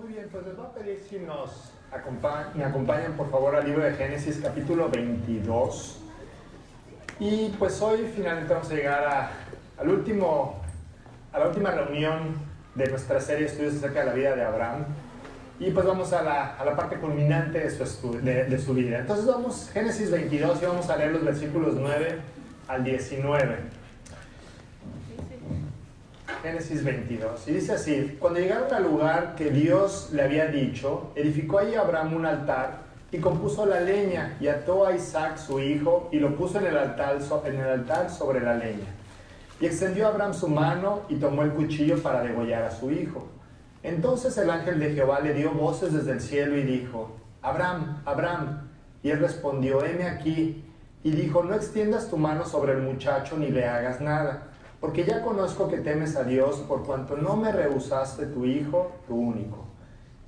Muy bien, pues les voy a pedir si me acompañan por favor al libro de Génesis capítulo 22. Y pues hoy finalmente vamos a llegar a la última reunión de nuestra serie de estudios acerca de la vida de Abraham. Y pues vamos a la parte culminante de su vida. Entonces vamos, Génesis 22, y vamos a leer los versículos 9 al 19. Génesis 22, y dice así: cuando llegaron al lugar que Dios le había dicho, edificó allí Abraham un altar y compuso la leña y ató a Isaac su hijo y lo puso en el altar sobre la leña. Y extendió Abraham su mano y tomó el cuchillo para degollar a su hijo. Entonces el ángel de Jehová le dio voces desde el cielo y dijo: Abraham, Abraham. Y él respondió: heme aquí. Y dijo: no extiendas tu mano sobre el muchacho ni le hagas nada, porque ya conozco que temes a Dios, por cuanto no me rehusaste tu hijo, tu único.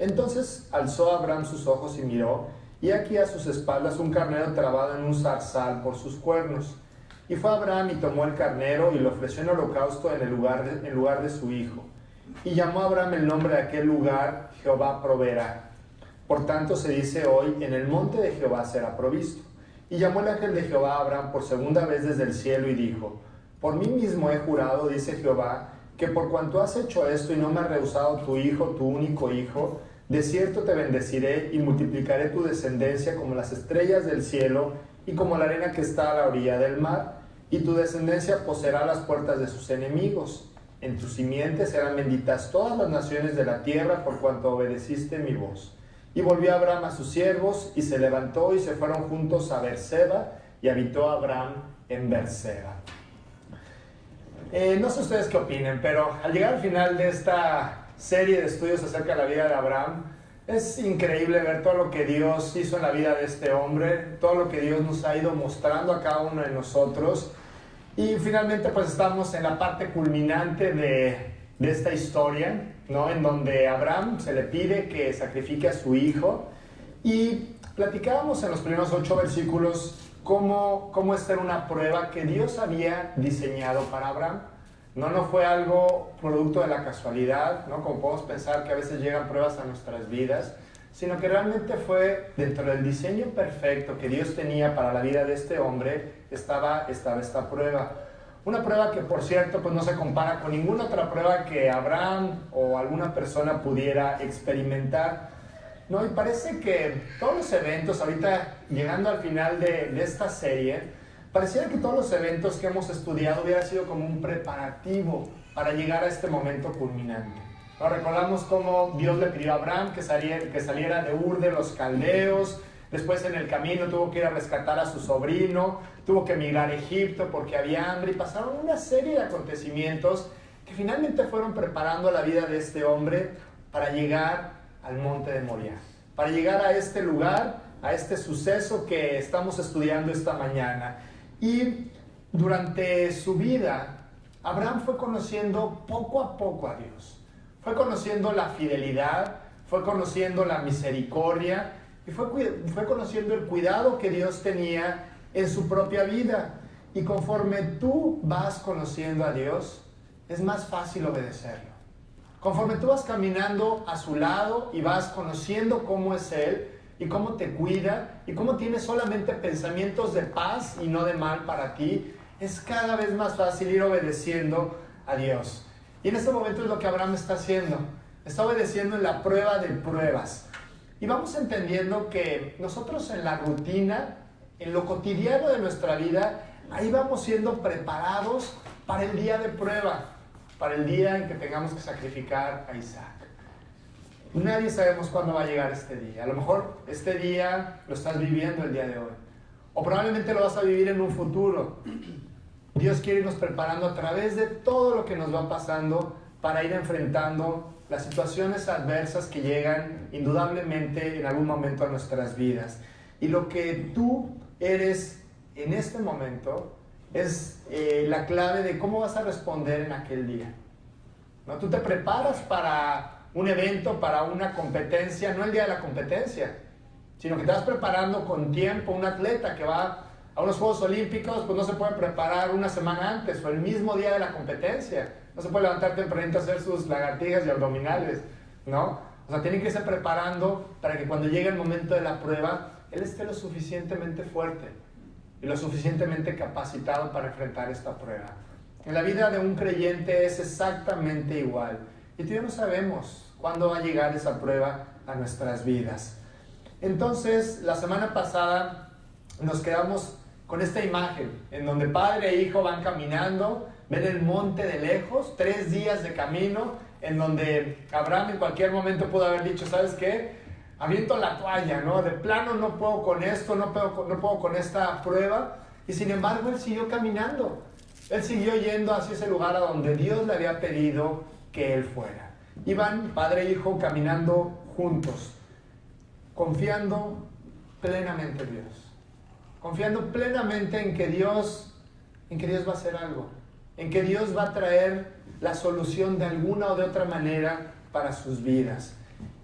Entonces alzó Abraham sus ojos y miró, y aquí a sus espaldas un carnero trabado en un zarzal por sus cuernos. Y fue Abraham y tomó el carnero y lo ofreció en holocausto en lugar de su hijo. Y llamó a Abraham el nombre de aquel lugar: Jehová proveerá. Por tanto se dice hoy: en el monte de Jehová será provisto. Y llamó el ángel de Jehová a Abraham por segunda vez desde el cielo y dijo: por mí mismo he jurado, dice Jehová, que por cuanto has hecho esto y no me has rehusado tu hijo, tu único hijo, de cierto te bendeciré y multiplicaré tu descendencia como las estrellas del cielo y como la arena que está a la orilla del mar, y tu descendencia poseerá las puertas de sus enemigos. En tu simiente serán benditas todas las naciones de la tierra por cuanto obedeciste mi voz. Y volvió Abraham a sus siervos y se levantó y se fueron juntos a Berseba, y habitó Abraham en Berseba. No sé ustedes qué opinen, pero al llegar al final de esta serie de estudios acerca de la vida de Abraham, es increíble ver todo lo que Dios hizo en la vida de este hombre, todo lo que Dios nos ha ido mostrando a cada uno de nosotros. Y finalmente pues estamos en la parte culminante de esta historia, ¿no? En donde a Abraham se le pide que sacrifique a su hijo. Y platicábamos en los primeros 8 versículos cómo esta era una prueba que Dios había diseñado para Abraham. No fue algo producto de la casualidad, ¿no? Como podemos pensar que a veces llegan pruebas a nuestras vidas, sino que realmente fue dentro del diseño perfecto que Dios tenía para la vida de este hombre, estaba esta prueba. Una prueba que, por cierto, pues no se compara con ninguna otra prueba que Abraham o alguna persona pudiera experimentar. No, y parece que todos los eventos, ahorita llegando al final de esta serie, pareciera que todos los eventos que hemos estudiado hubiera sido como un preparativo para llegar a este momento culminante. ¿No? Recordamos cómo Dios le pidió a Abraham que saliera de Ur de los Caldeos, después en el camino tuvo que ir a rescatar a su sobrino, tuvo que emigrar a Egipto porque había hambre, y pasaron una serie de acontecimientos que finalmente fueron preparando la vida de este hombre para llegar al monte de Moriah, para llegar a este lugar, a este suceso que estamos estudiando esta mañana. Y durante su vida, Abraham fue conociendo poco a poco a Dios, fue conociendo la fidelidad, fue conociendo la misericordia, y fue conociendo el cuidado que Dios tenía en su propia vida. Y conforme tú vas conociendo a Dios, es más fácil obedecerlo. Conforme tú vas caminando a su lado y vas conociendo cómo es Él y cómo te cuida y cómo tiene solamente pensamientos de paz y no de mal para ti, es cada vez más fácil ir obedeciendo a Dios. Y en este momento es lo que Abraham está haciendo. Está obedeciendo en la prueba de pruebas. Y vamos entendiendo que nosotros en la rutina, en lo cotidiano de nuestra vida, ahí vamos siendo preparados para el día de prueba, para el día en que tengamos que sacrificar a Isaac. Nadie sabemos cuándo va a llegar este día. A lo mejor este día lo estás viviendo el día de hoy, o probablemente lo vas a vivir en un futuro. Dios quiere irnos preparando a través de todo lo que nos va pasando para ir enfrentando las situaciones adversas que llegan indudablemente en algún momento a nuestras vidas. Y lo que tú eres en este momento es la clave de cómo vas a responder en aquel día, ¿no? Tú te preparas para un evento, para una competencia, no el día de la competencia, sino que te vas preparando con tiempo. Un atleta que va a unos Juegos Olímpicos, pues no se puede preparar una semana antes o el mismo día de la competencia. No se puede levantar tempranito a hacer sus lagartijas y abdominales, ¿no? O sea, tiene que irse preparando para que cuando llegue el momento de la prueba, él esté lo suficientemente fuerte y lo suficientemente capacitado para enfrentar esta prueba. En la vida de un creyente es exactamente igual. Y tú y yo no sabemos cuándo va a llegar esa prueba a nuestras vidas. Entonces, la semana pasada nos quedamos con esta imagen, en donde padre e hijo van caminando, ven el monte de lejos, 3 días de camino, en donde Abraham en cualquier momento pudo haber dicho, ¿sabes qué? Aviento la toalla, ¿no? De plano no puedo con esto, no puedo con esta prueba. Y sin embargo, él siguió caminando. Él siguió yendo hacia ese lugar a donde Dios le había pedido que él fuera. Iban padre e hijo caminando juntos, confiando plenamente en Dios. Confiando plenamente en que Dios va a hacer algo. En que Dios va a traer la solución de alguna o de otra manera para sus vidas.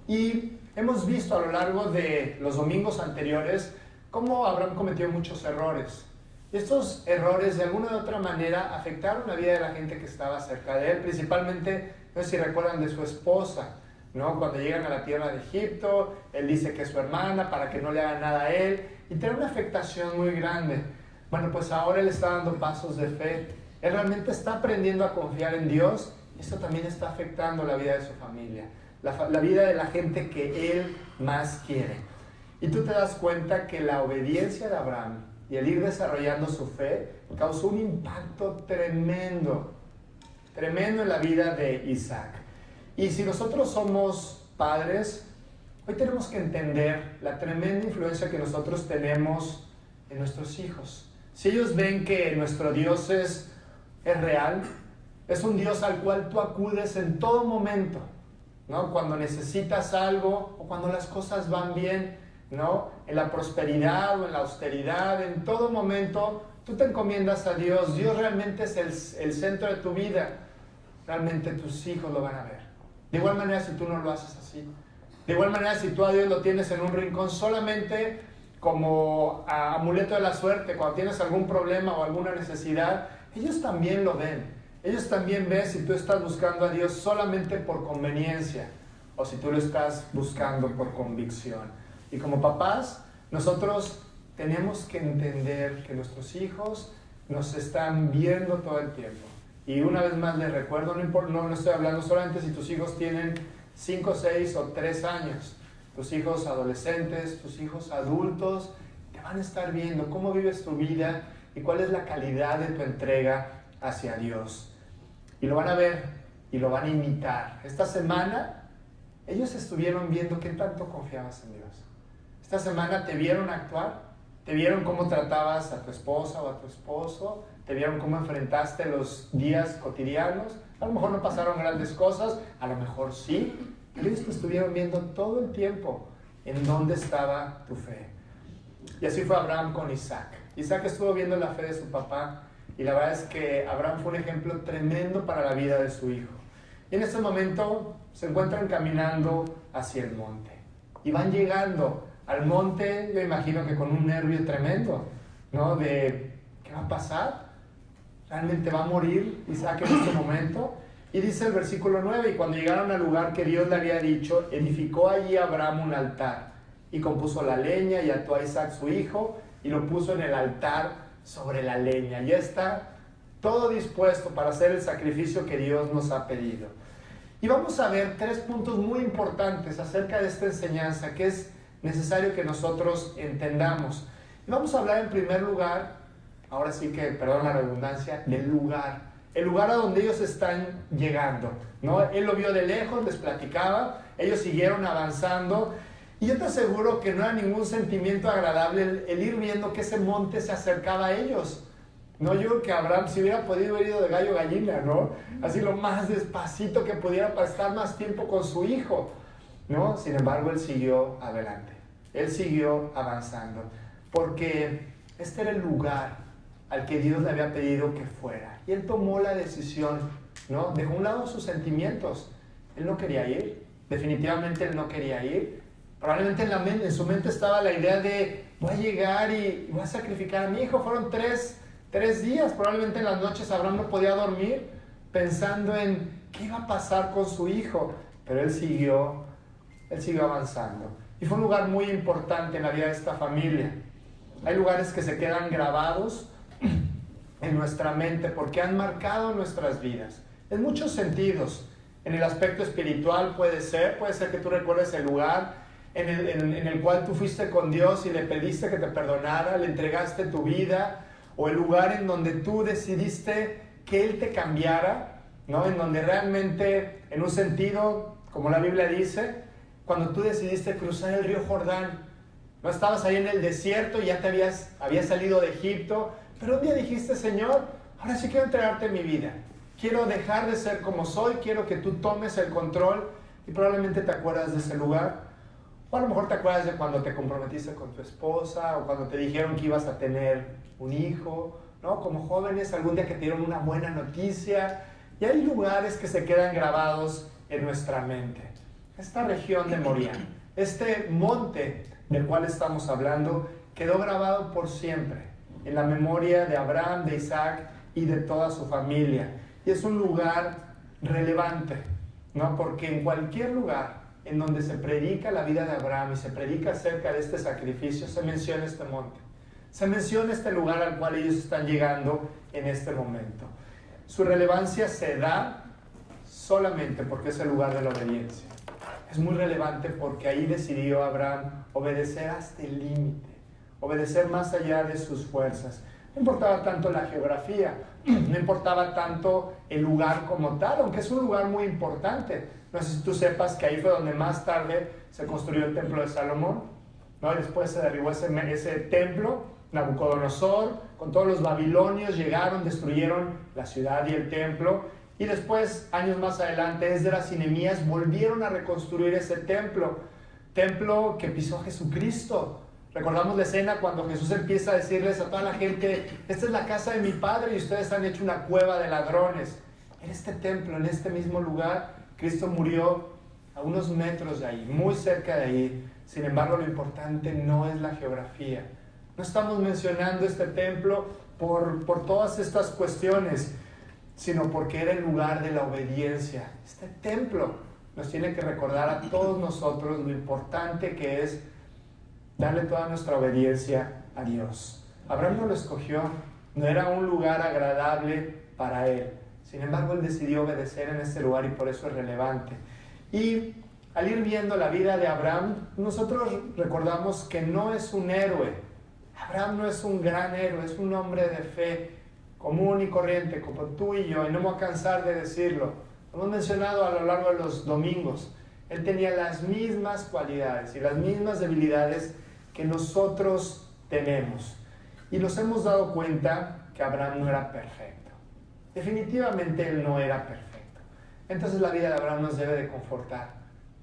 Y hemos visto a lo largo de los domingos anteriores cómo Abraham cometió muchos errores. Y estos errores de alguna u otra manera afectaron la vida de la gente que estaba cerca de él, principalmente, no sé si recuerdan, de su esposa, ¿no? Cuando llegan a la tierra de Egipto, él dice que es su hermana para que no le haga nada a él, y tiene una afectación muy grande. Bueno, pues ahora él está dando pasos de fe, él realmente está aprendiendo a confiar en Dios, y esto también está afectando la vida de su familia, la vida de la gente que él más quiere. Y tú te das cuenta que la obediencia de Abraham y el ir desarrollando su fe causó un impacto tremendo en la vida de Isaac. Y si nosotros somos padres, hoy tenemos que entender la tremenda influencia que nosotros tenemos en nuestros hijos. Si ellos ven que nuestro Dios es real, es un Dios al cual tú acudes en todo momento, ¿no? Cuando necesitas algo o cuando las cosas van bien, ¿no? En la prosperidad o en la austeridad, en todo momento tú te encomiendas a Dios. Dios realmente es el centro de tu vida. Realmente tus hijos lo van a ver. De igual manera si tú no lo haces así. De igual manera si tú a Dios lo tienes en un rincón solamente como amuleto de la suerte, cuando tienes algún problema o alguna necesidad, ellos también lo ven. Ellos también ven si tú estás buscando a Dios solamente por conveniencia o si tú lo estás buscando por convicción. Y como papás, nosotros tenemos que entender que nuestros hijos nos están viendo todo el tiempo. Y una vez más les recuerdo, no estoy hablando solamente si tus hijos tienen 5, 6 o 3 años. Tus hijos adolescentes, tus hijos adultos, te van a estar viendo cómo vives tu vida y cuál es la calidad de tu entrega hacia Dios. Y lo van a ver y lo van a imitar. Esta semana ellos estuvieron viendo qué tanto confiabas en Dios. Esta semana te vieron actuar, te vieron cómo tratabas a tu esposa o a tu esposo, te vieron cómo enfrentaste los días cotidianos. A lo mejor no pasaron grandes cosas, a lo mejor sí, pero ellos te estuvieron viendo todo el tiempo en dónde estaba tu fe. Y así fue Abraham con Isaac. Isaac estuvo viendo la fe de su papá y la verdad es que Abraham fue un ejemplo tremendo para la vida de su hijo. Y en ese momento se encuentran caminando hacia el monte y van llegando al monte, yo imagino que con un nervio tremendo, ¿no? De, ¿qué va a pasar? ¿Realmente va a morir Isaac en este momento? Y dice el versículo 9, y cuando llegaron al lugar que Dios le había dicho, edificó allí Abraham un altar, y compuso la leña, y ató a Isaac su hijo, y lo puso en el altar sobre la leña. Ya está todo dispuesto para hacer el sacrificio que Dios nos ha pedido. Y vamos a ver 3 puntos muy importantes acerca de esta enseñanza, que es necesario que nosotros entendamos. Y vamos a hablar en primer lugar, ahora sí que, perdón la redundancia, del lugar. El lugar a donde ellos están llegando, ¿no? Él lo vio de lejos, les platicaba, ellos siguieron avanzando. Y yo te aseguro que no era ningún sentimiento agradable el ir viendo que ese monte se acercaba a ellos. No, yo creo que Abraham si hubiera podido haber ido de gallo a gallina, ¿no? Así lo más despacito que pudiera para estar más tiempo con su hijo, ¿no? Sin embargo, él siguió adelante. Él siguió avanzando. Porque este era el lugar al que Dios le había pedido que fuera. Y él tomó la decisión, ¿no? Dejó a un lado sus sentimientos. Él no quería ir. Definitivamente él no quería ir. Probablemente en su mente estaba la idea de voy a llegar y voy a sacrificar a mi hijo. Fueron tres días. Probablemente en las noches Abraham no podía dormir pensando en qué iba a pasar con su hijo. Pero él siguió él siguió avanzando. Y fue un lugar muy importante en la vida de esta familia. Hay lugares que se quedan grabados en nuestra mente porque han marcado nuestras vidas, en muchos sentidos. En el aspecto espiritual puede ser que tú recuerdes el lugar en el cual tú fuiste con Dios y le pediste que te perdonara, le entregaste tu vida, o el lugar en donde tú decidiste que Él te cambiara, ¿no? En donde realmente, en un sentido, como la Biblia dice, cuando tú decidiste cruzar el río Jordán, no estabas ahí en el desierto y ya te habías salido de Egipto, pero un día dijiste: Señor, ahora sí quiero entregarte mi vida. Quiero dejar de ser como soy, quiero que tú tomes el control. Y probablemente te acuerdas de ese lugar. O a lo mejor te acuerdas de cuando te comprometiste con tu esposa, o cuando te dijeron que ibas a tener un hijo, ¿no? Como jóvenes, algún día que te dieron una buena noticia. Y hay lugares que se quedan grabados en nuestra mente. Esta región de Moría, este monte del cual estamos hablando, quedó grabado por siempre en la memoria de Abraham, de Isaac y de toda su familia. Y es un lugar relevante, ¿no? Porque en cualquier lugar en donde se predica la vida de Abraham y se predica acerca de este sacrificio, se menciona este monte. Se menciona este lugar al cual ellos están llegando en este momento. Su relevancia se da solamente porque es el lugar de la obediencia. Es muy relevante porque ahí decidió Abraham obedecer hasta el límite, obedecer más allá de sus fuerzas. No importaba tanto la geografía, no importaba tanto el lugar como tal, aunque es un lugar muy importante. No sé si tú sepas que ahí fue donde más tarde se construyó el templo de Salomón, ¿no? Y después se derribó ese templo. Nabucodonosor, con todos los babilonios, llegaron, destruyeron la ciudad y el templo. Y después, años más adelante, Esdras y Nehemías volvieron a reconstruir ese templo que pisó Jesucristo. Recordamos la escena cuando Jesús empieza a decirles a toda la gente: esta es la casa de mi Padre y ustedes han hecho una cueva de ladrones. En este templo, en este mismo lugar, Cristo murió a unos metros de ahí, muy cerca de ahí. Sin embargo, lo importante no es la geografía. No estamos mencionando este templo por todas estas cuestiones, sino porque era el lugar de la obediencia. Este templo nos tiene que recordar a todos nosotros lo importante que es darle toda nuestra obediencia a Dios. Abraham no lo escogió, no era un lugar agradable para él. Sin embargo, él decidió obedecer en este lugar y por eso es relevante. Y al ir viendo la vida de Abraham, nosotros recordamos que no es un héroe. Abraham no es un gran héroe, es un hombre de fe común y corriente, como tú y yo, y no me voy a cansar de decirlo. Lo hemos mencionado a lo largo de los domingos. Él tenía las mismas cualidades y las mismas debilidades que nosotros tenemos. Y nos hemos dado cuenta que Abraham no era perfecto. Definitivamente él no era perfecto. Entonces la vida de Abraham nos debe de confortar,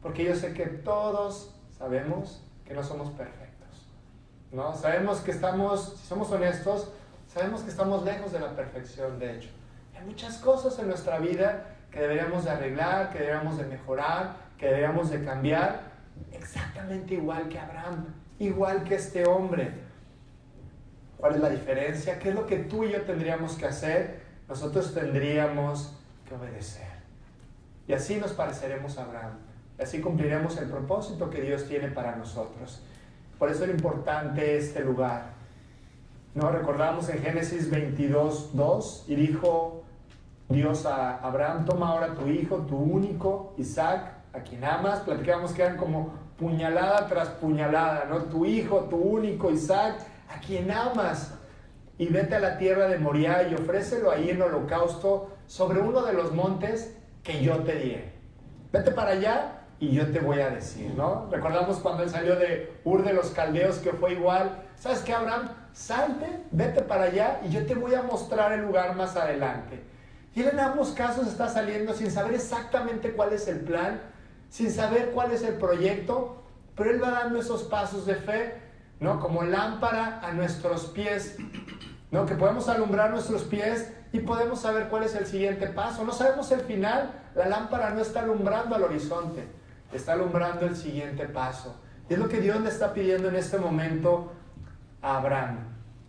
porque yo sé que todos sabemos que no somos perfectos, ¿no? Sabemos que estamos, si somos honestos, sabemos que estamos lejos de la perfección, de hecho. Hay muchas cosas en nuestra vida que deberíamos de arreglar, que deberíamos de mejorar, que deberíamos de cambiar, exactamente igual que Abraham, igual que este hombre. ¿Cuál es la diferencia? ¿Qué es lo que tú y yo tendríamos que hacer? Nosotros tendríamos que obedecer. Y así nos pareceremos a Abraham. Y así cumpliremos el propósito que Dios tiene para nosotros. Por eso es importante este lugar. ¿No? Recordamos en Génesis 22:2, y dijo Dios a Abraham: toma ahora tu hijo, tu único, Isaac, a quien amas. Platicamos que eran como puñalada tras puñalada, ¿no? Tu hijo, tu único, Isaac, a quien amas, y vete a la tierra de Moriah y ofrécelo ahí en holocausto sobre uno de los montes que yo te diré. Vete para allá y yo te voy a decir, ¿no? Recordamos cuando él salió de Ur de los Caldeos, que fue igual. ¿Sabes qué, Abraham? Salte, vete para allá y yo te voy a mostrar el lugar más adelante. Y él en ambos casos está saliendo sin saber exactamente cuál es el plan, sin saber cuál es el proyecto, pero él va dando esos pasos de fe, ¿no? Como lámpara a nuestros pies, ¿no? Que podemos alumbrar nuestros pies y podemos saber cuál es el siguiente paso. No sabemos el final, la lámpara no está alumbrando al horizonte, está alumbrando el siguiente paso. Y es lo que Dios le está pidiendo en este momento a Abraham: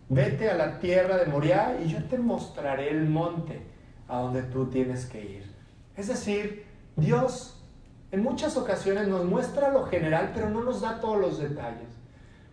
vete a la tierra de Moriah y yo te mostraré el monte a donde tú tienes que ir. Es decir, Dios en muchas ocasiones nos muestra lo general, pero no nos da todos los detalles.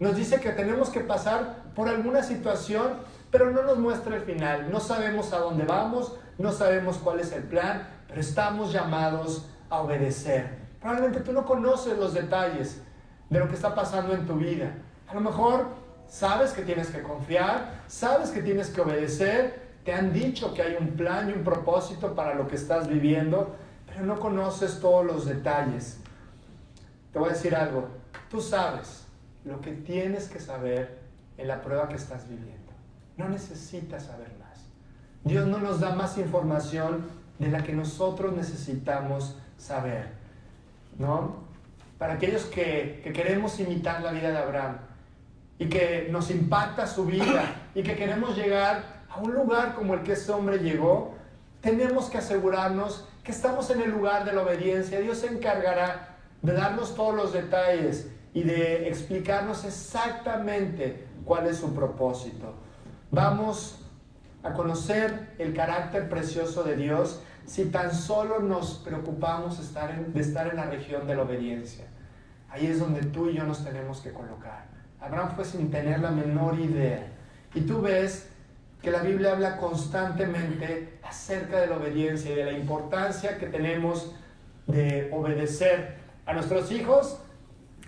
Nos dice que tenemos que pasar por alguna situación, pero no nos muestra el final. No sabemos a dónde vamos, no sabemos cuál es el plan, pero estamos llamados a obedecer. Probablemente tú no conoces los detalles de lo que está pasando en tu vida. A lo mejor sabes que tienes que confiar, sabes que tienes que obedecer, te han dicho que hay un plan y un propósito para lo que estás viviendo, pero no conoces todos los detalles. Te voy a decir algo, tú sabes lo que tienes que saber en la prueba que estás viviendo. No necesitas saber más. Dios no nos da más información de la que nosotros necesitamos saber, ¿no? Para aquellos que queremos imitar la vida de Abraham y que nos impacta su vida y que queremos llegar a un lugar como el que ese hombre llegó, tenemos que asegurarnos que estamos en el lugar de la obediencia. Dios se encargará de darnos todos los detalles y de explicarnos exactamente cuál es su propósito. Vamos a conocer el carácter precioso de Dios si tan solo nos preocupamos de estar en la región de la obediencia. Ahí es donde tú y yo nos tenemos que colocar. Abraham fue sin tener la menor idea. Y tú ves que la Biblia habla constantemente acerca de la obediencia y de la importancia que tenemos de obedecer a nuestros hijos.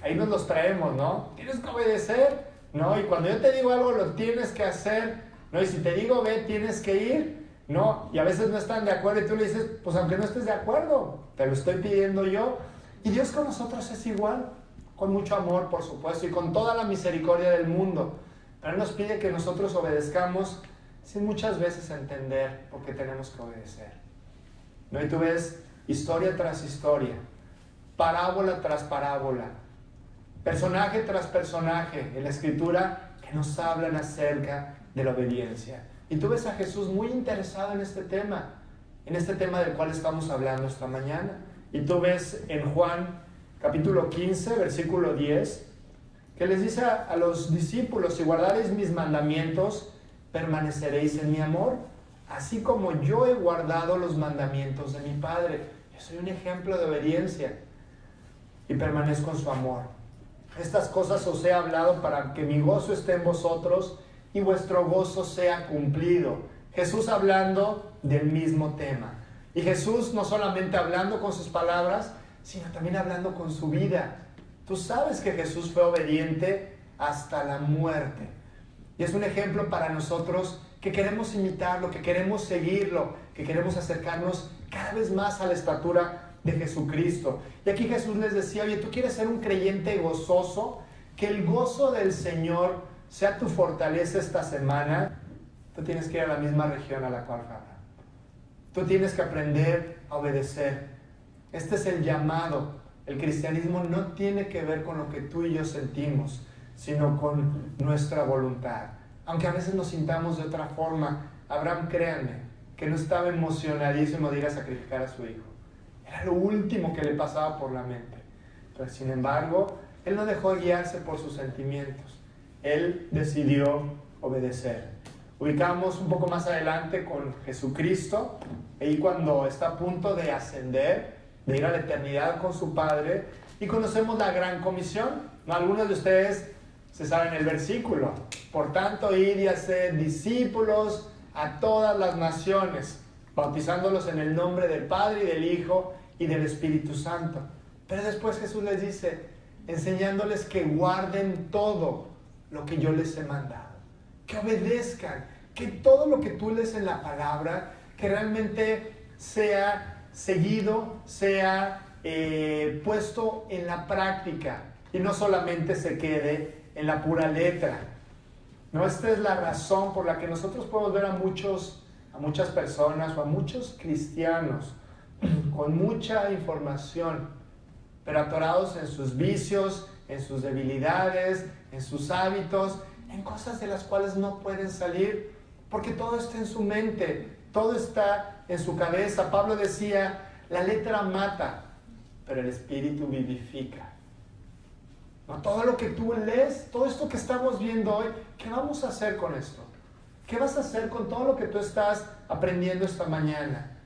Ahí nos los traemos, ¿no? Tienes que obedecer, ¿no? Y cuando yo te digo algo, lo tienes que hacer, ¿no? Y si te digo ve, tienes que ir, ¿no? Y a veces no están de acuerdo y tú le dices, pues aunque no estés de acuerdo, te lo estoy pidiendo yo. Y Dios con nosotros es igual, con mucho amor, por supuesto, y con toda la misericordia del mundo. Pero Él nos pide que nosotros obedezcamos sin muchas veces entender por qué tenemos que obedecer, ¿no? Y tú ves historia tras historia, parábola tras parábola, personaje tras personaje en la Escritura que nos hablan acerca de la obediencia. Y tú ves a Jesús muy interesado en este tema del cual estamos hablando esta mañana. Y tú ves en Juan capítulo 15, versículo 10, que les dice a los discípulos: si guardareis mis mandamientos, permaneceréis en mi amor, así como yo he guardado los mandamientos de mi Padre. Yo soy un ejemplo de obediencia y permanezco en su amor. Estas cosas os he hablado para que mi gozo esté en vosotros y vuestro gozo sea cumplido. Jesús hablando del mismo tema. Y Jesús no solamente hablando con sus palabras, sino también hablando con su vida. Tú sabes que Jesús fue obediente hasta la muerte. Y es un ejemplo para nosotros que queremos imitarlo, que queremos seguirlo, que queremos acercarnos cada vez más a la estatura de Jesucristo. Y aquí Jesús les decía: oye, ¿tú quieres ser un creyente gozoso? Que el gozo del Señor sea tu fortaleza esta semana. Tú tienes que ir a la misma región a la cual fue Abraham. Tú tienes que aprender a obedecer. Este es el llamado. El cristianismo no tiene que ver con lo que tú y yo sentimos, sino con nuestra voluntad. Aunque a veces nos sintamos de otra forma, Abraham, créanme, que no estaba emocionadísimo de ir a sacrificar a su hijo. Era lo último que le pasaba por la mente. Pero sin embargo, él no dejó de guiarse por sus sentimientos. Él decidió obedecer. Ubicamos un poco más adelante con Jesucristo, ahí cuando está a punto de ascender, de ir a la eternidad con su Padre, y conocemos la gran comisión. ¿No? Algunos de ustedes se saben el versículo: por tanto, id y haced discípulos a todas las naciones, bautizándolos en el nombre del Padre y del Hijo y del Espíritu Santo. Pero después Jesús les dice, enseñándoles que guarden todo lo que yo les he mandado, que obedezcan, que todo lo que tú lees en la palabra, que realmente sea seguido, sea puesto en la práctica y no solamente se quede en la pura letra. ¿No? Esta es la razón por la que nosotros podemos ver a muchas personas o a muchos cristianos con mucha información, pero atorados en sus vicios, en sus debilidades, en sus hábitos, en cosas de las cuales no pueden salir, porque todo está en su mente, todo está en su cabeza. Pablo decía, la letra mata, pero el espíritu vivifica. No, todo lo que tú lees, todo esto que estamos viendo hoy, ¿qué vamos a hacer con esto? ¿Qué vas a hacer con todo lo que tú estás aprendiendo esta mañana?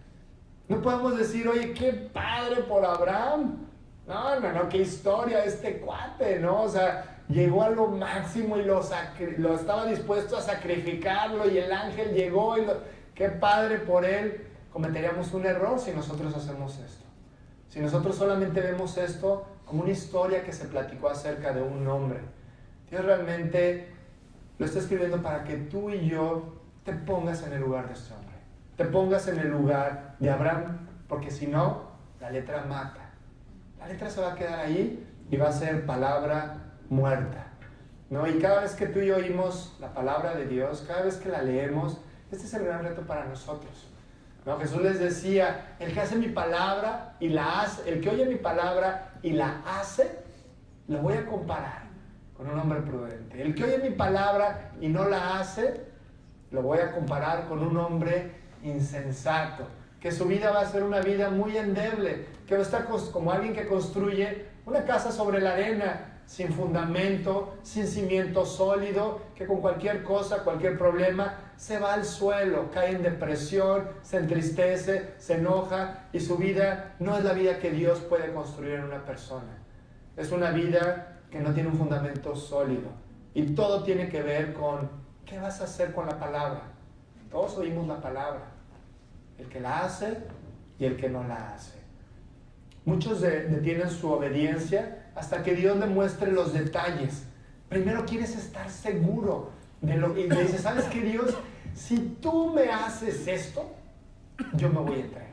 No podemos decir, oye, qué padre por Abraham, No, qué historia este cuate, ¿no? O sea, llegó a lo máximo y lo estaba dispuesto a sacrificarlo y el ángel llegó y qué padre por él. Cometeríamos un error si nosotros hacemos esto. Si nosotros solamente vemos esto como una historia que se platicó acerca de un hombre. Dios realmente lo está escribiendo para que tú y yo te pongas en el lugar de este hombre. Te pongas en el lugar de Abraham, porque si no, la letra mata. La letra se va a quedar ahí y va a ser palabra muerta, ¿no? Y cada vez que tú y yo oímos la palabra de Dios, cada vez que la leemos, este es el gran reto para nosotros, ¿no? Jesús les decía, el que hace mi palabra y la hace, el que oye mi palabra y la hace, lo voy a comparar con un hombre prudente. El que oye mi palabra y no la hace, lo voy a comparar con un hombre insensato, que su vida va a ser una vida muy endeble, que va a estar como alguien que construye una casa sobre la arena, sin fundamento, sin cimiento sólido, que con cualquier cosa, cualquier problema, se va al suelo, cae en depresión, se entristece, se enoja, y su vida no es la vida que Dios puede construir en una persona. Es una vida que no tiene un fundamento sólido. Y todo tiene que ver con ¿qué vas a hacer con la palabra? Todos oímos la palabra. El que la hace y el que no la hace. Muchos detienen su obediencia hasta que Dios le muestre los detalles. Primero quieres estar seguro de lo que... Y le dices, ¿sabes qué, Dios? Si tú me haces esto, yo me voy a entregar.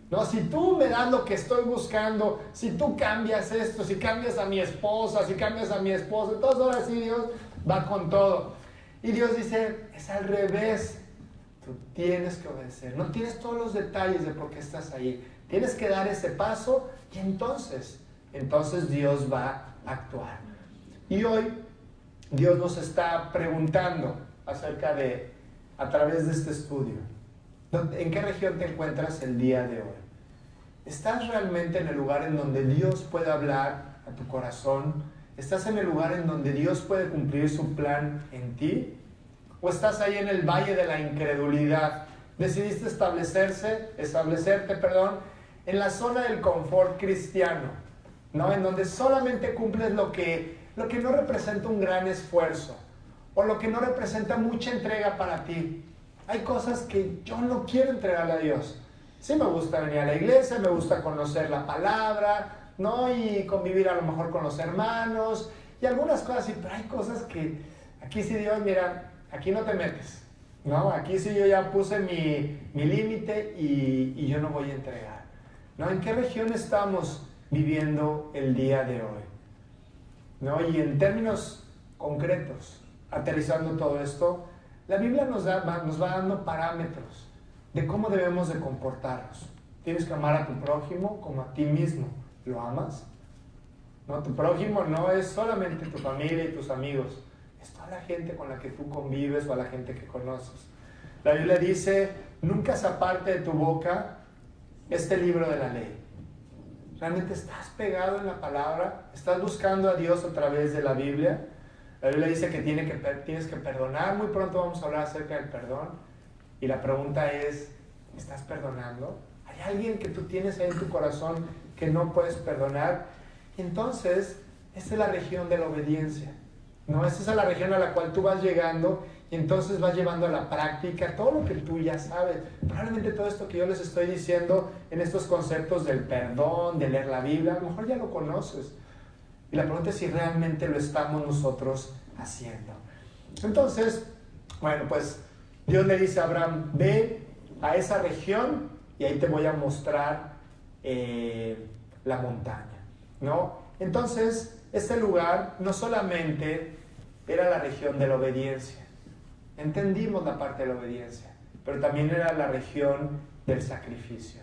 No, si tú me das lo que estoy buscando, si tú cambias esto, si cambias a mi esposa, si cambias a mi esposo, entonces ahora sí Dios va con todo. Y Dios dice, es al revés. Tú tienes que obedecer. No tienes todos los detalles de por qué estás ahí. Tienes que dar ese paso y entonces Dios va a actuar. Y hoy Dios nos está preguntando acerca de, a través de este estudio, ¿en qué región te encuentras el día de hoy? ¿Estás realmente en el lugar en donde Dios puede hablar a tu corazón? ¿Estás en el lugar en donde Dios puede cumplir su plan en ti? ¿O estás ahí en el valle de la incredulidad? Decidiste establecerte, en la zona del confort cristiano, ¿no? En donde solamente cumples lo que no representa un gran esfuerzo o lo que no representa mucha entrega para ti. Hay cosas que yo no quiero entregarle a Dios. Sí me gusta venir a la iglesia, me gusta conocer la palabra, ¿no? Y convivir a lo mejor con los hermanos y algunas cosas así, pero hay cosas que aquí sí Dios, mira, aquí no te metes, ¿no? Aquí sí yo ya puse mi límite y yo no voy a entregar, ¿no? ¿En qué región estamos viviendo el día de hoy? ¿No? Y en términos concretos, aterrizando todo esto, la Biblia nos va dando parámetros de cómo debemos de comportarnos. Tienes que amar a tu prójimo como a ti mismo. ¿Lo amas? ¿No? Tu prójimo no es solamente tu familia y tus amigos, es toda la gente con la que tú convives o a la gente que conoces. La Biblia dice, nunca se aparte de tu boca este libro de la ley. ¿Realmente estás pegado en la palabra? ¿Estás buscando a Dios a través de la Biblia? La Biblia dice que tienes que perdonar. Muy pronto vamos a hablar acerca del perdón. Y la pregunta es, ¿estás perdonando? ¿Hay alguien que tú tienes ahí en tu corazón que no puedes perdonar? Entonces, esta es la región de la obediencia, ¿no? Esta es la región a la cual tú vas llegando y entonces vas llevando a la práctica todo lo que tú ya sabes. Probablemente todo esto que yo les estoy diciendo en estos conceptos del perdón, de leer la Biblia, a lo mejor ya lo conoces. Y la pregunta es si realmente lo estamos nosotros haciendo. Entonces, bueno, pues Dios le dice a Abraham, ve a esa región y ahí te voy a mostrar la montaña, ¿no? Entonces, este lugar no solamente era la región de la obediencia, entendimos la parte de la obediencia, pero también era la región del sacrificio.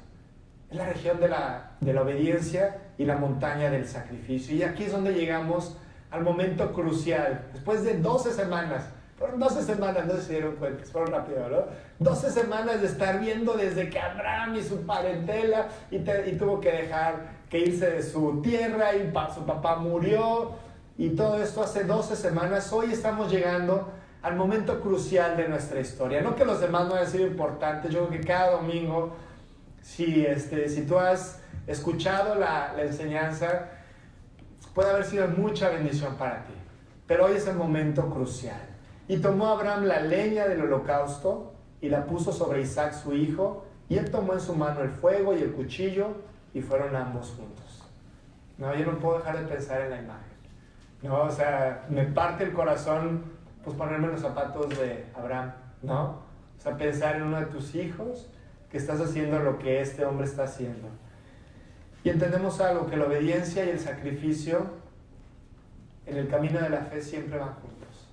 Es la región de la obediencia y la montaña del sacrificio. Y aquí es donde llegamos al momento crucial. Después de 12 semanas, fueron 12 semanas, no se dieron cuenta, fueron rápido, ¿no? 12 semanas de estar viendo desde que Abraham y su parentela y tuvo que dejar que irse de su tierra y su papá murió y todo esto hace 12 semanas. Hoy estamos llegando al momento crucial de nuestra historia. No que los demás no hayan sido importantes, yo creo que cada domingo, si tú has escuchado la enseñanza, puede haber sido mucha bendición para ti. Pero hoy es el momento crucial. Y tomó Abraham la leña del holocausto y la puso sobre Isaac su hijo, y él tomó en su mano el fuego y el cuchillo, y fueron ambos juntos. No, yo no puedo dejar de pensar en la imagen. No, o sea, me parte el corazón pues ponerme en los zapatos de Abraham, ¿no? O sea, pensar en uno de tus hijos que estás haciendo lo que este hombre está haciendo. Y entendemos algo, que la obediencia y el sacrificio en el camino de la fe siempre van juntos.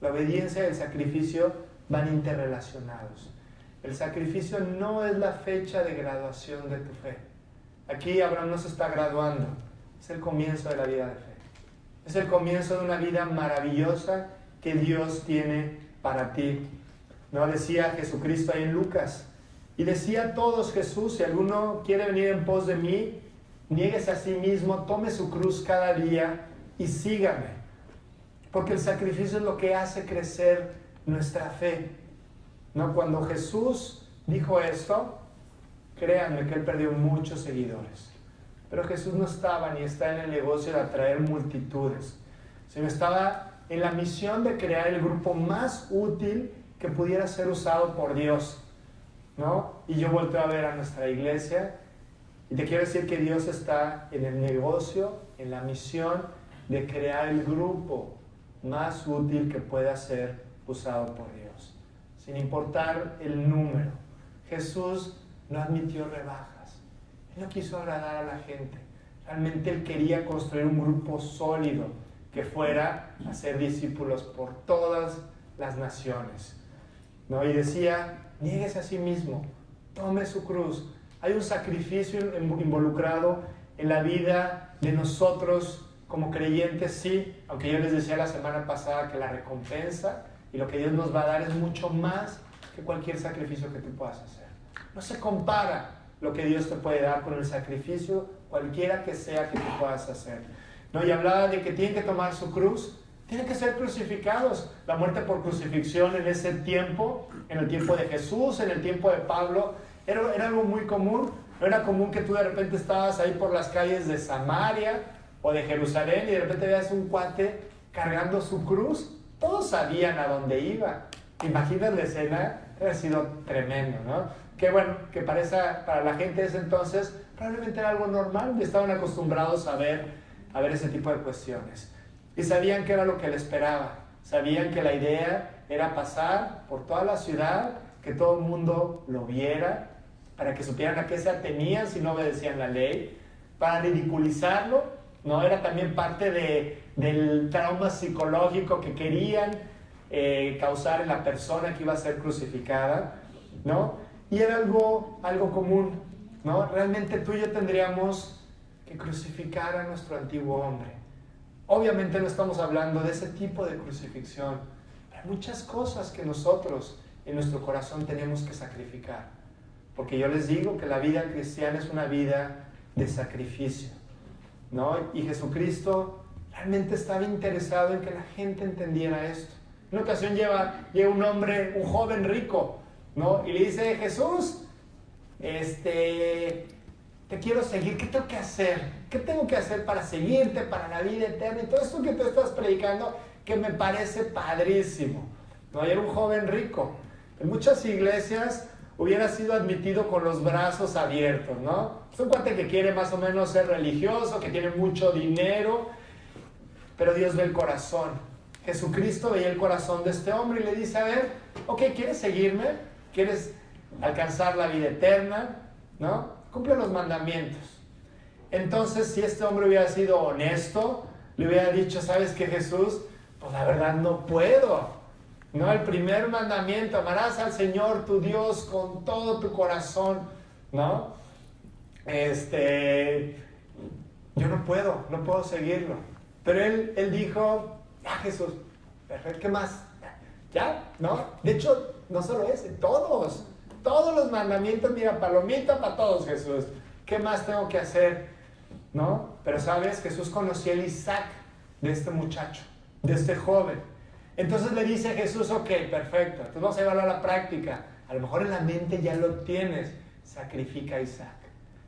La obediencia y el sacrificio van interrelacionados. El sacrificio no es la fecha de graduación de tu fe. Aquí Abraham no se está graduando, es el comienzo de la vida de fe. Es el comienzo de una vida maravillosa que Dios tiene para ti. ¿No? Decía Jesucristo ahí en Lucas. Y decía a todos Jesús, si alguno quiere venir en pos de mí, niéguese a sí mismo, tome su cruz cada día y sígame. Porque el sacrificio es lo que hace crecer nuestra fe. ¿No? Cuando Jesús dijo esto, créanme que él perdió muchos seguidores. Pero Jesús no estaba ni está en el negocio de atraer multitudes, sino estaba en la misión de crear el grupo más útil que pudiera ser usado por Dios, ¿no? Y yo volteo a ver a nuestra iglesia y te quiero decir que Dios está en el negocio, en la misión de crear el grupo más útil que pueda ser usado por Dios, sin importar el número. Jesús no admitió rebajas, él no quiso agradar a la gente, realmente él quería construir un grupo sólido que fuera a ser discípulos por todas las naciones, ¿no? Y decía, niéguese a sí mismo, tome su cruz. Hay un sacrificio involucrado en la vida de nosotros como creyentes, sí, aunque yo les decía la semana pasada que la recompensa y lo que Dios nos va a dar es mucho más que cualquier sacrificio que tú puedas hacer. No se compara lo que Dios te puede dar con el sacrificio, cualquiera que sea que tú puedas hacer. ¿No? Y hablaba de que tienen que tomar su cruz, tienen que ser crucificados. La muerte por crucifixión en ese tiempo, en el tiempo de Jesús, en el tiempo de Pablo, era algo muy común. No era común que tú de repente estabas ahí por las calles de Samaria o de Jerusalén y de repente veas un cuate cargando su cruz. Todos sabían a dónde iba. ¿Te imaginas la escena? Ha sido tremendo, ¿no? Que bueno, que para la gente de ese entonces probablemente era algo normal y estaban acostumbrados a ver ese tipo de cuestiones. Y sabían que era lo que le esperaba. Sabían que la idea era pasar por toda la ciudad, que todo el mundo lo viera, para que supieran a qué se atenían si no obedecían la ley, para ridiculizarlo, ¿no? Era también parte del trauma psicológico que querían causar en la persona que iba a ser crucificada, ¿no? Y era algo común, ¿no? Realmente tú y yo tendríamos que crucificar a nuestro antiguo hombre. Obviamente no estamos hablando de ese tipo de crucifixión, pero hay muchas cosas que nosotros en nuestro corazón tenemos que sacrificar. Porque yo les digo que la vida cristiana es una vida de sacrificio, ¿no? Y Jesucristo realmente estaba interesado en que la gente entendiera esto. En una ocasión llega un hombre, un joven rico, ¿no? Y le dice, Jesús, te quiero seguir, ¿qué tengo que hacer? ¿Qué tengo que hacer para seguirte, para la vida eterna? Y todo esto que tú estás predicando, que me parece padrísimo, ¿no? Y era un joven rico. En muchas iglesias hubiera sido admitido con los brazos abiertos, ¿no? Es un cuate que quiere más o menos ser religioso, que tiene mucho dinero, pero Dios ve el corazón. Jesucristo veía el corazón de este hombre y le dice, a ver, ok, ¿quieres seguirme? ¿Quieres alcanzar la vida eterna? ¿No? Cumple los mandamientos. Entonces, si este hombre hubiera sido honesto, le hubiera dicho, ¿sabes qué, Jesús? Pues la verdad no puedo. No, el primer mandamiento, amarás al Señor tu Dios con todo tu corazón, ¿no? Yo no puedo seguirlo. Pero él dijo, Jesús, perfecto, ¿qué más? ¿Ya? ¿No? De hecho, no solo ese, todos los mandamientos, mira, palomita para todos, Jesús. ¿Qué más tengo que hacer? ¿No? Pero sabes, Jesús conocía el Isaac de este muchacho, de este joven. Entonces le dice a Jesús, ok, perfecto, entonces vamos a llevarlo a la práctica. A lo mejor en la mente ya lo tienes, sacrifica a Isaac.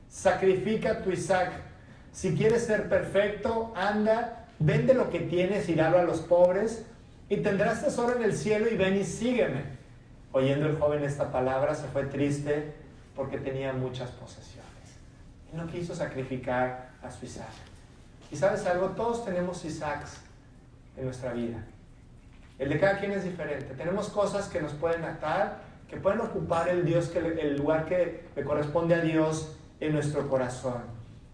sacrifica a tu Isaac. Si quieres ser perfecto, anda, vende lo que tienes y dalo a los pobres, y tendrás tesoro en el cielo, y ven y sígueme. Oyendo el joven esta palabra, se fue triste porque tenía muchas posesiones. Y no quiso sacrificar a su Isaac. Y ¿sabes algo? Todos tenemos Isaacs en nuestra vida. El de cada quien es diferente. Tenemos cosas que nos pueden atar, que pueden ocupar el lugar que le corresponde a Dios en nuestro corazón.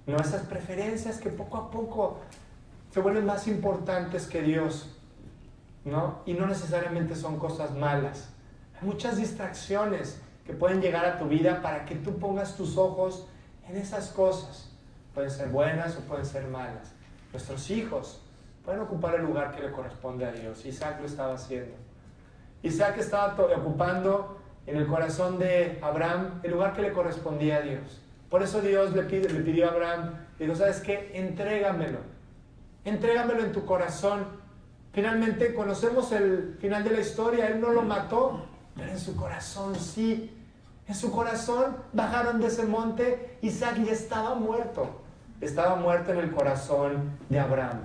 No, esas preferencias que poco a poco se vuelven más importantes que Dios, ¿no? Y no necesariamente son cosas malas. Hay muchas distracciones que pueden llegar a tu vida para que tú pongas tus ojos en esas cosas. Pueden ser buenas o pueden ser malas. Nuestros hijos pueden ocupar el lugar que le corresponde a Dios. Isaac lo estaba haciendo. Isaac estaba ocupando en el corazón de Abraham el lugar que le correspondía a Dios. Por eso Dios le pidió a Abraham, le dijo, ¿sabes qué? Entrégamelo en tu corazón. Finalmente conocemos el final de la historia, él no lo mató, pero en su corazón sí. En su corazón bajaron de ese monte, Isaac ya estaba muerto en el corazón de Abraham.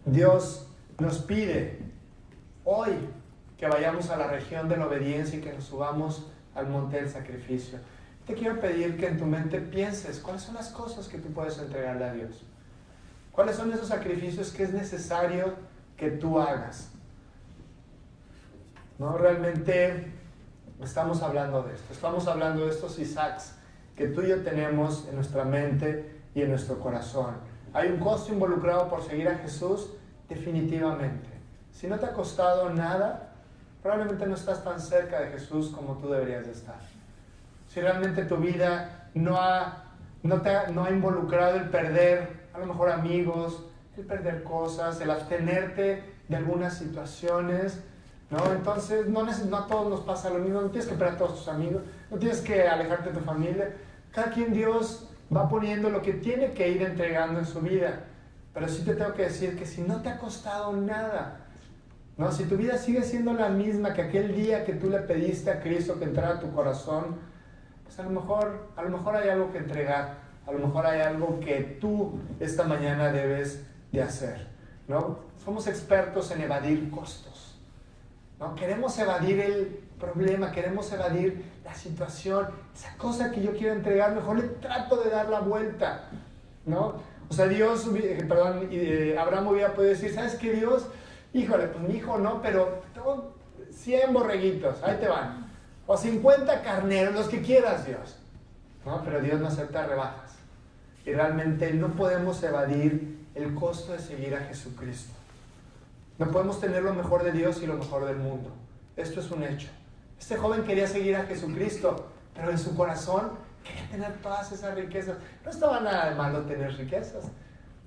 Dios nos pide hoy que vayamos a la región de la obediencia y que nos subamos al monte del sacrificio. Te quiero pedir que en tu mente pienses cuáles son las cosas que tú puedes entregarle a Dios. ¿Cuáles son esos sacrificios que es necesario que tú hagas? No, realmente estamos hablando de esto. Estamos hablando de estos Isaacs que tú y yo tenemos en nuestra mente y en nuestro corazón. ¿Hay un costo involucrado por seguir a Jesús? Definitivamente. Si no te ha costado nada, probablemente no estás tan cerca de Jesús como tú deberías de estar. Si realmente tu vida no ha involucrado el perder, a lo mejor amigos, el perder cosas, el abstenerte de algunas situaciones, ¿no? Entonces no a todos nos pasa lo mismo, no tienes que perder a todos tus amigos, no tienes que alejarte de tu familia. Cada quien Dios va poniendo lo que tiene que ir entregando en su vida. Pero sí te tengo que decir que si no te ha costado nada, ¿no? Si tu vida sigue siendo la misma que aquel día que tú le pediste a Cristo que entrara a tu corazón, pues a lo mejor hay algo que entregar, a lo mejor hay algo que tú esta mañana debes de hacer, ¿no? Somos expertos en evadir costos, ¿no? Queremos evadir el problema, queremos evadir la situación, esa cosa que yo quiero entregar, mejor le trato de dar la vuelta, ¿no? O sea, Abraham hubiera podido decir, ¿sabes qué, Dios? Híjole, pues mi hijo no, pero tengo 100 borreguitos, ahí te van. O 50 carneros, los que quieras, Dios. ¿No? Pero Dios no acepta rebajas. Y realmente no podemos evadir el costo de seguir a Jesucristo. No podemos tener lo mejor de Dios y lo mejor del mundo. Esto es un hecho. Este joven quería seguir a Jesucristo, pero en su corazón quería tener todas esas riquezas. No estaba nada de malo tener riquezas.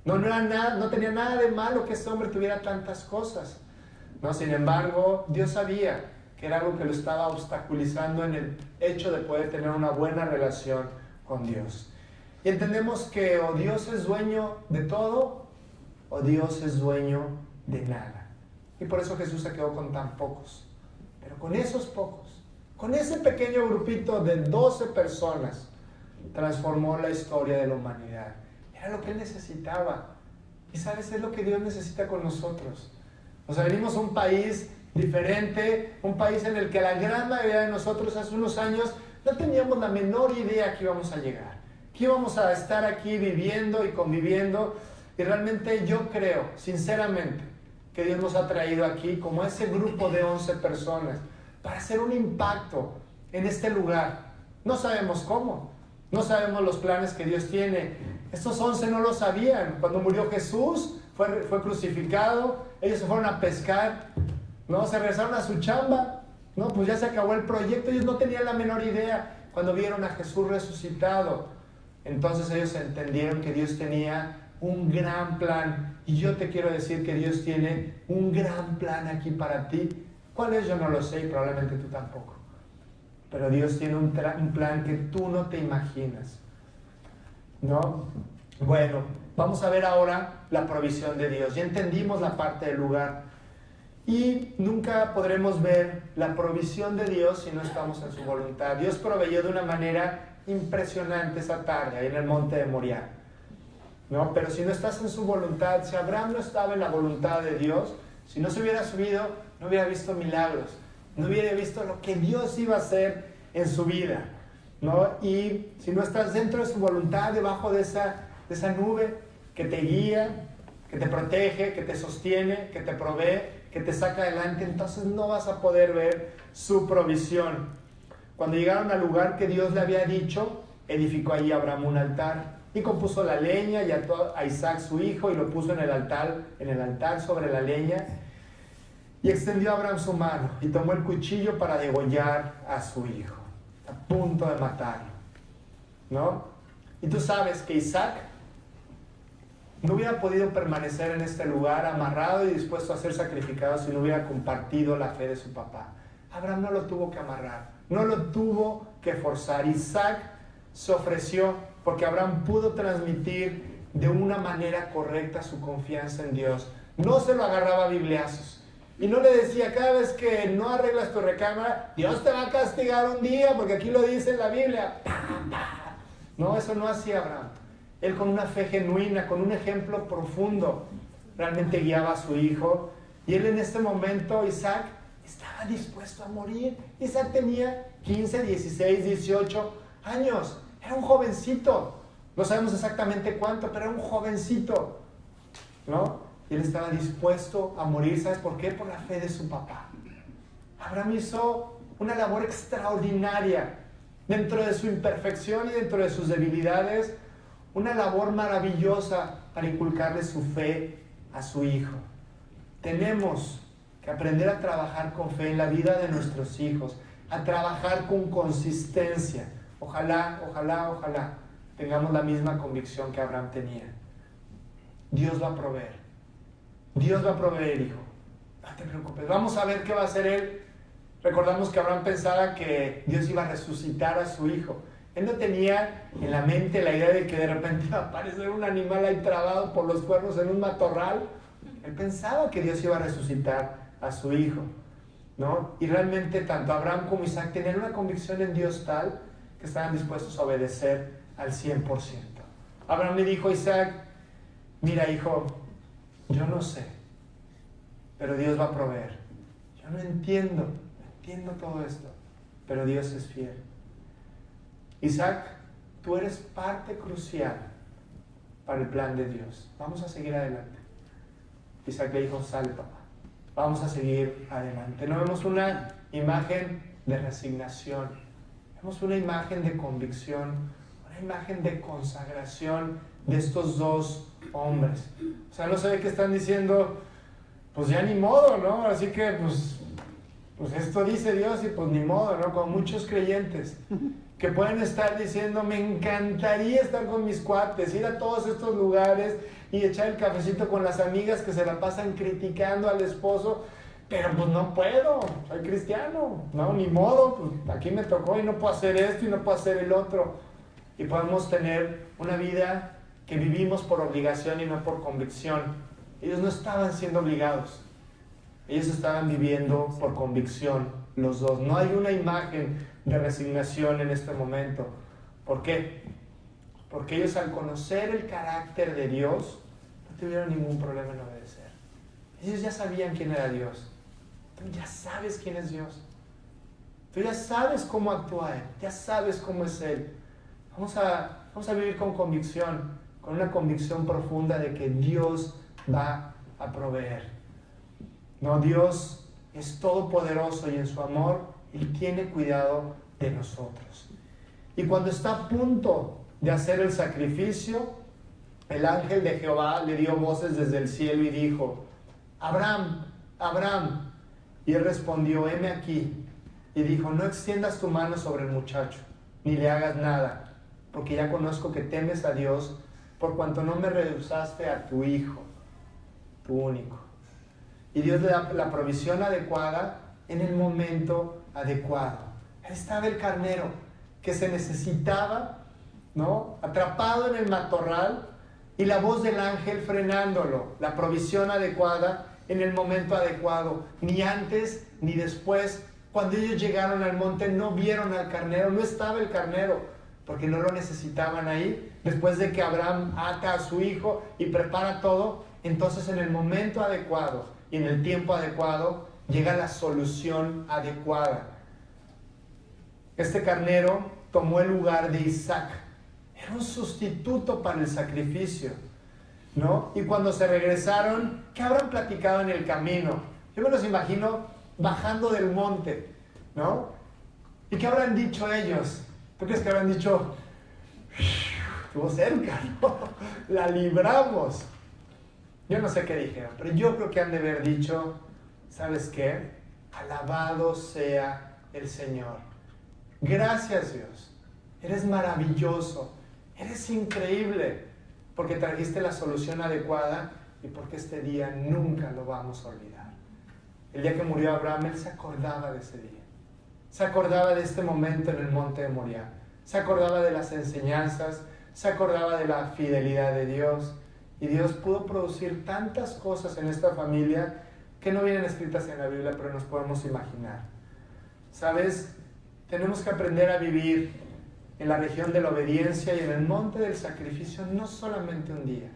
No tenía nada de malo que este hombre tuviera tantas cosas. No, sin embargo, Dios sabía que era algo que lo estaba obstaculizando en el hecho de poder tener una buena relación con Dios. Y entendemos que o Dios es dueño de todo, o Dios es dueño de nada. Y por eso Jesús se quedó con tan pocos. Pero con esos pocos, con ese pequeño grupito de 12 personas, transformó la historia de la humanidad. Era lo que Él necesitaba. Y sabes, es lo que Dios necesita con nosotros. O sea, venimos a un país diferente, un país en el que la gran mayoría de nosotros hace unos años no teníamos la menor idea que íbamos a llegar, que íbamos a estar aquí viviendo y conviviendo. Y realmente yo creo, sinceramente, que Dios nos ha traído aquí como ese grupo de 11 personas para hacer un impacto en este lugar. No sabemos cómo, no sabemos los planes que Dios tiene. Estos 11 no lo sabían. Cuando murió Jesús, fue crucificado, ellos se fueron a pescar, ¿no? Se regresaron a su chamba, ¿no? Pues ya se acabó el proyecto. Ellos no tenían la menor idea cuando vieron a Jesús resucitado. Entonces ellos entendieron que Dios tenía un gran plan. Y yo te quiero decir que Dios tiene un gran plan aquí para ti. ¿Cuál es? Yo no lo sé y probablemente tú tampoco. Pero Dios tiene un plan que tú no te imaginas, ¿no? Bueno, vamos a ver ahora la provisión de Dios. Ya entendimos la parte del lugar. Y nunca podremos ver la provisión de Dios si no estamos en su voluntad. Dios proveyó de una manera impresionante esa tarde ahí en el monte de Moriah, ¿no? Pero si no estás en su voluntad, si Abraham no estaba en la voluntad de Dios, si no se hubiera subido, no hubiera visto milagros, no hubiera visto lo que Dios iba a hacer en su vida, ¿no? Y si no estás dentro de su voluntad, debajo de esa nube que te guía, que te protege, que te sostiene, que te provee, que te saca adelante, entonces no vas a poder ver su provisión. Cuando llegaron al lugar que Dios le había dicho, edificó allí Abraham un altar y compuso la leña y ató a Isaac su hijo y lo puso en el altar sobre la leña, y extendió a Abraham su mano y tomó el cuchillo para degollar a su hijo, a punto de matarlo, ¿no? Y tú sabes que Isaac no hubiera podido permanecer en este lugar amarrado y dispuesto a ser sacrificado si no hubiera compartido la fe de su papá. Abraham no lo tuvo que amarrar, no lo tuvo que forzar. Isaac se ofreció porque Abraham pudo transmitir de una manera correcta su confianza en Dios. No se lo agarraba a bibliazos y no le decía: cada vez que no arreglas tu recámara, Dios te va a castigar un día porque aquí lo dice en la Biblia. No, eso no hacía Abraham. Él, con una fe genuina, con un ejemplo profundo, realmente guiaba a su hijo. Y él, en este momento, Isaac, estaba dispuesto a morir. Isaac tenía 15, 16, 18 años. Era un jovencito. No sabemos exactamente cuánto, pero era un jovencito, ¿no? Y él estaba dispuesto a morir. ¿Sabes por qué? Por la fe de su papá. Abraham hizo una labor extraordinaria dentro de su imperfección y dentro de sus debilidades. Una labor maravillosa para inculcarle su fe a su hijo. Tenemos que aprender a trabajar con fe en la vida de nuestros hijos, a trabajar con consistencia. Ojalá tengamos la misma convicción que Abraham tenía. Dios va a proveer. Dios va a proveer, hijo. No te preocupes. Vamos a ver qué va a hacer él. Recordamos que Abraham pensaba que Dios iba a resucitar a su hijo. Él no tenía en la mente la idea de que de repente iba a aparecer un animal ahí trabado por los cuernos en un matorral. Él pensaba que Dios iba a resucitar a su hijo, ¿no? Y realmente tanto Abraham como Isaac tenían una convicción en Dios tal que estaban dispuestos a obedecer al 100%. Abraham le dijo a Isaac: mira, hijo, yo no sé, pero Dios va a proveer. Yo no entiendo todo esto, pero Dios es fiel. Isaac, tú eres parte crucial para el plan de Dios. Vamos a seguir adelante. Isaac le dijo: sale, papá, vamos a seguir adelante. No vemos una imagen de resignación, vemos una imagen de convicción, una imagen de consagración de estos dos hombres. O sea, no se ve que están diciendo: pues ya ni modo, ¿no? Así que pues esto dice Dios y pues ni modo, ¿no? Con muchos creyentes que pueden estar diciendo: me encantaría estar con mis cuates, ir a todos estos lugares y echar el cafecito con las amigas que se la pasan criticando al esposo, pero pues no puedo, soy cristiano, no, ni modo, pues aquí me tocó y no puedo hacer esto y no puedo hacer el otro. Y podemos tener una vida que vivimos por obligación y no por convicción. Ellos no estaban siendo obligados, ellos estaban viviendo por convicción, los dos. No hay una imagen de resignación en este momento. ¿Por qué? Porque ellos, al conocer el carácter de Dios, no tuvieron ningún problema en obedecer. Ellos ya sabían quién era Dios. Tú ya sabes quién es Dios. Tú ya sabes cómo actúa Él. Ya sabes cómo es Él. Vamos a vivir con convicción, con una convicción profunda de que Dios va a proveer. No, Dios es todopoderoso y en su amor Él tiene cuidado de nosotros. Y cuando está a punto de hacer el sacrificio, el ángel de Jehová le dio voces desde el cielo y dijo: Abraham, Abraham. Y él respondió: heme aquí. Y dijo: no extiendas tu mano sobre el muchacho, ni le hagas nada, porque ya conozco que temes a Dios, por cuanto no me rehusaste a tu hijo, tu único. Y Dios le da la provisión adecuada en el momento adecuado. Ahí estaba el carnero que se necesitaba, ¿no? Atrapado en el matorral, y la voz del ángel frenándolo, la provisión adecuada en el momento adecuado, ni antes ni después. Cuando ellos llegaron al monte no vieron al carnero, no estaba el carnero, porque no lo necesitaban ahí. Después de que Abraham ata a su hijo y prepara todo, entonces en el momento adecuado y en el tiempo adecuado llega la solución adecuada. Este carnero tomó el lugar de Isaac. Era un sustituto para el sacrificio, ¿no? Y cuando se regresaron, ¿qué habrán platicado en el camino? Yo me los imagino bajando del monte, ¿no? ¿Y qué habrán dicho ellos? ¿Tú crees que habrán dicho, estuvo cerca, ¿no? La libramos? Yo no sé qué dijeron, pero yo creo que han de haber dicho, ¿sabes qué? Alabado sea el Señor. Gracias, Dios. Eres maravilloso. Eres increíble. Porque trajiste la solución adecuada y porque este día nunca lo vamos a olvidar. El día que murió Abraham, él se acordaba de ese día. Se acordaba de este momento en el monte de Moriah. Se acordaba de las enseñanzas. Se acordaba de la fidelidad de Dios. Y Dios pudo producir tantas cosas en esta familia que no vienen escritas en la Biblia, pero nos podemos imaginar. ¿Sabes? Tenemos que aprender a vivir en la región de la obediencia y en el monte del sacrificio no solamente un día.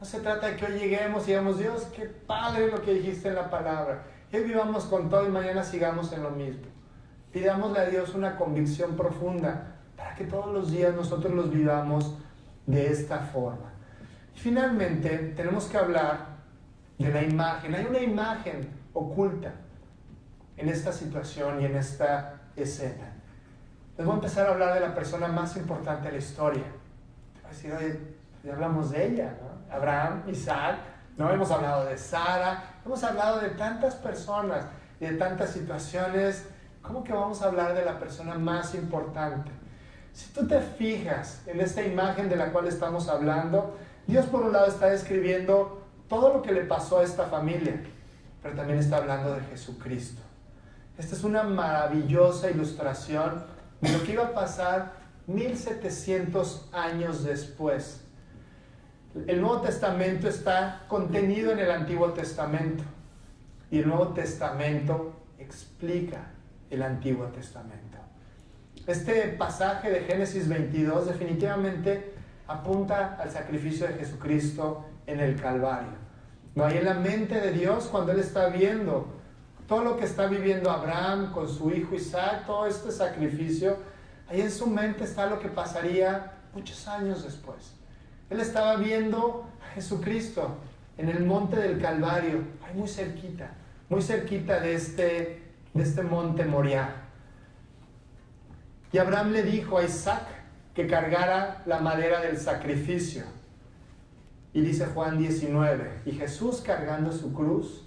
No se trata de que hoy lleguemos y digamos, Dios, qué padre lo que dijiste en la palabra. Y hoy vivamos con todo y mañana sigamos en lo mismo. Pidámosle a Dios una convicción profunda para que todos los días nosotros los vivamos de esta forma. Y finalmente, tenemos que hablar de la imagen. Hay una imagen oculta en esta situación y en esta escena. Les voy a empezar a hablar de la persona más importante de la historia. Te voy a decir, oye, ya hablamos de ella, ¿no? Abraham, Isaac, ¿no? Hemos hablado de Sara, hemos hablado de tantas personas y de tantas situaciones. ¿Cómo que vamos a hablar de la persona más importante? Si tú te fijas en esta imagen de la cual estamos hablando, Dios por un lado está describiendo todo lo que le pasó a esta familia, pero también está hablando de Jesucristo. Esta es una maravillosa ilustración de lo que iba a pasar 1700 años después. El Nuevo Testamento está contenido en el Antiguo Testamento y el Nuevo Testamento explica el Antiguo Testamento. Este pasaje de Génesis 22 definitivamente apunta al sacrificio de Jesucristo en el Calvario. No hay en la mente de Dios cuando Él está viendo todo lo que está viviendo Abraham con su hijo Isaac, todo este sacrificio, ahí en su mente está lo que pasaría muchos años después. Él estaba viendo a Jesucristo en el monte del Calvario, ahí muy cerquita de este monte Moriah. Y Abraham le dijo a Isaac que cargara la madera del sacrificio. Y dice Juan 19, y Jesús cargando su cruz,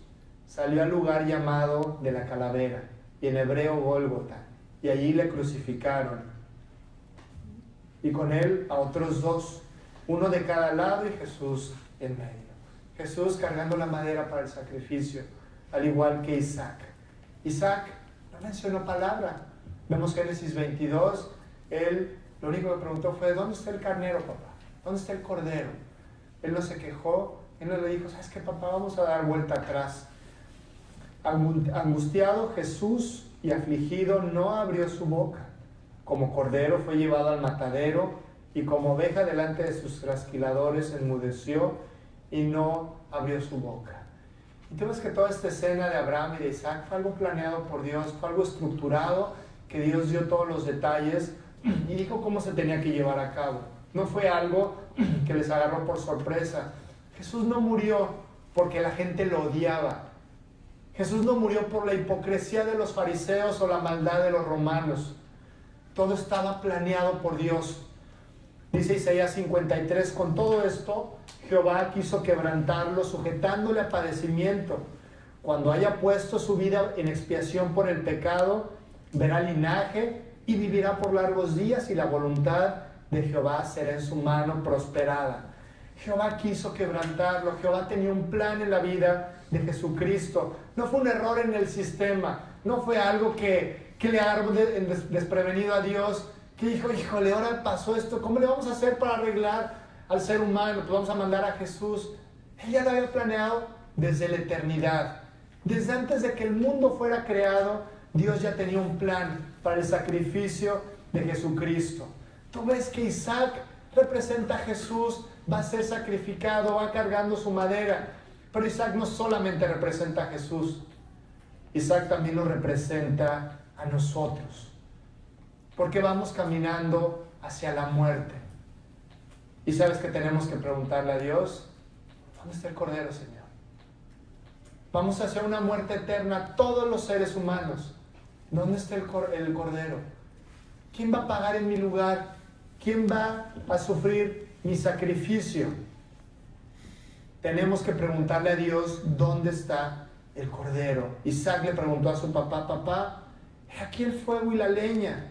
salió al lugar llamado de la calavera, y en hebreo Gólgota, y allí le crucificaron. Y con él a otros dos, uno de cada lado y Jesús en medio. Jesús cargando la madera para el sacrificio, al igual que Isaac. Isaac no mencionó palabra. Vemos Génesis 22, él lo único que preguntó fue, ¿dónde está el carnero, papá? ¿Dónde está el cordero? Él no se quejó, él no le dijo, ¿sabes qué, papá? Vamos a dar vuelta atrás. Angustiado Jesús y afligido no abrió su boca. Como cordero fue llevado al matadero y como oveja delante de sus trasquiladores enmudeció y no abrió su boca. Y tú ves que toda esta escena de Abraham y de Isaac fue algo planeado por Dios, fue algo estructurado, que Dios dio todos los detalles y dijo cómo se tenía que llevar a cabo. No fue algo que les agarró por sorpresa. Jesús no murió porque la gente lo odiaba. Jesús no murió por la hipocresía de los fariseos o la maldad de los romanos. Todo estaba planeado por Dios. Dice Isaías 53, con todo esto, Jehová quiso quebrantarlo, sujetándole a padecimiento. Cuando haya puesto su vida en expiación por el pecado, verá linaje y vivirá por largos días, y la voluntad de Jehová será en su mano prosperada. Jehová quiso quebrantarlo. Jehová tenía un plan en la vida de Jesucristo. No fue un error en el sistema, no fue algo que le agarró desprevenido a Dios, que dijo, híjole, ahora pasó esto, ¿cómo le vamos a hacer para arreglar al ser humano? Pues vamos a mandar a Jesús. Él ya lo había planeado desde la eternidad. Desde antes de que el mundo fuera creado, Dios ya tenía un plan para el sacrificio de Jesucristo. Tú ves que Isaac representa a Jesús, va a ser sacrificado, va cargando su madera. Pero Isaac no solamente representa a Jesús, Isaac también nos representa a nosotros. Porque vamos caminando hacia la muerte. Y sabes que tenemos que preguntarle a Dios, ¿dónde está el Cordero, Señor? Vamos hacia una muerte eterna, todos los seres humanos. ¿Dónde está el Cordero? ¿Quién va a pagar en mi lugar? ¿Quién va a sufrir mi sacrificio? Tenemos que preguntarle a Dios, ¿dónde está el Cordero? Isaac le preguntó a su papá, papá, he aquí el fuego y la leña,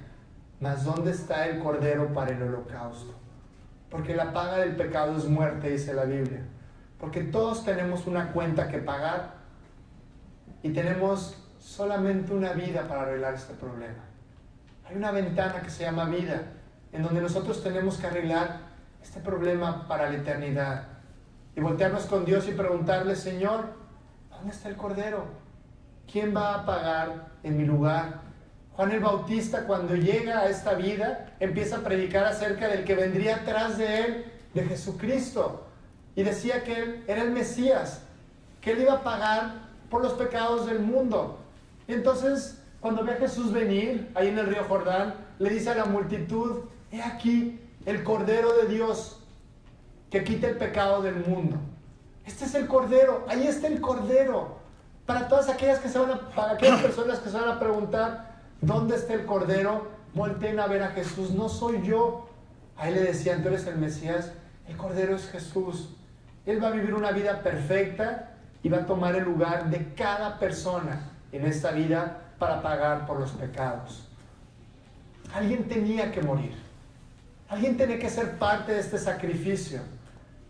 mas ¿dónde está el Cordero para el holocausto? Porque la paga del pecado es muerte, dice la Biblia. Porque todos tenemos una cuenta que pagar y tenemos solamente una vida para arreglar este problema. Hay una ventana que se llama vida, en donde nosotros tenemos que arreglar este problema para la eternidad. Y voltearnos con Dios y preguntarle, Señor, ¿dónde está el Cordero? ¿Quién va a pagar en mi lugar? Juan el Bautista, cuando llega a esta vida, empieza a predicar acerca del que vendría atrás de él, de Jesucristo. Y decía que él era el Mesías, que él iba a pagar por los pecados del mundo. Y entonces, cuando ve a Jesús venir, ahí en el río Jordán, le dice a la multitud, he aquí el Cordero de Dios, que quita el pecado del mundo. Este es el Cordero, ahí está el Cordero. Para todas aquellas para aquellas personas que se van a preguntar, ¿dónde está el Cordero? Volteen a ver a Jesús, no soy yo. Ahí le decían, tú eres el Mesías, el Cordero es Jesús. Él va a vivir una vida perfecta y va a tomar el lugar de cada persona en esta vida para pagar por los pecados. Alguien tenía que morir. Alguien tenía que ser parte de este sacrificio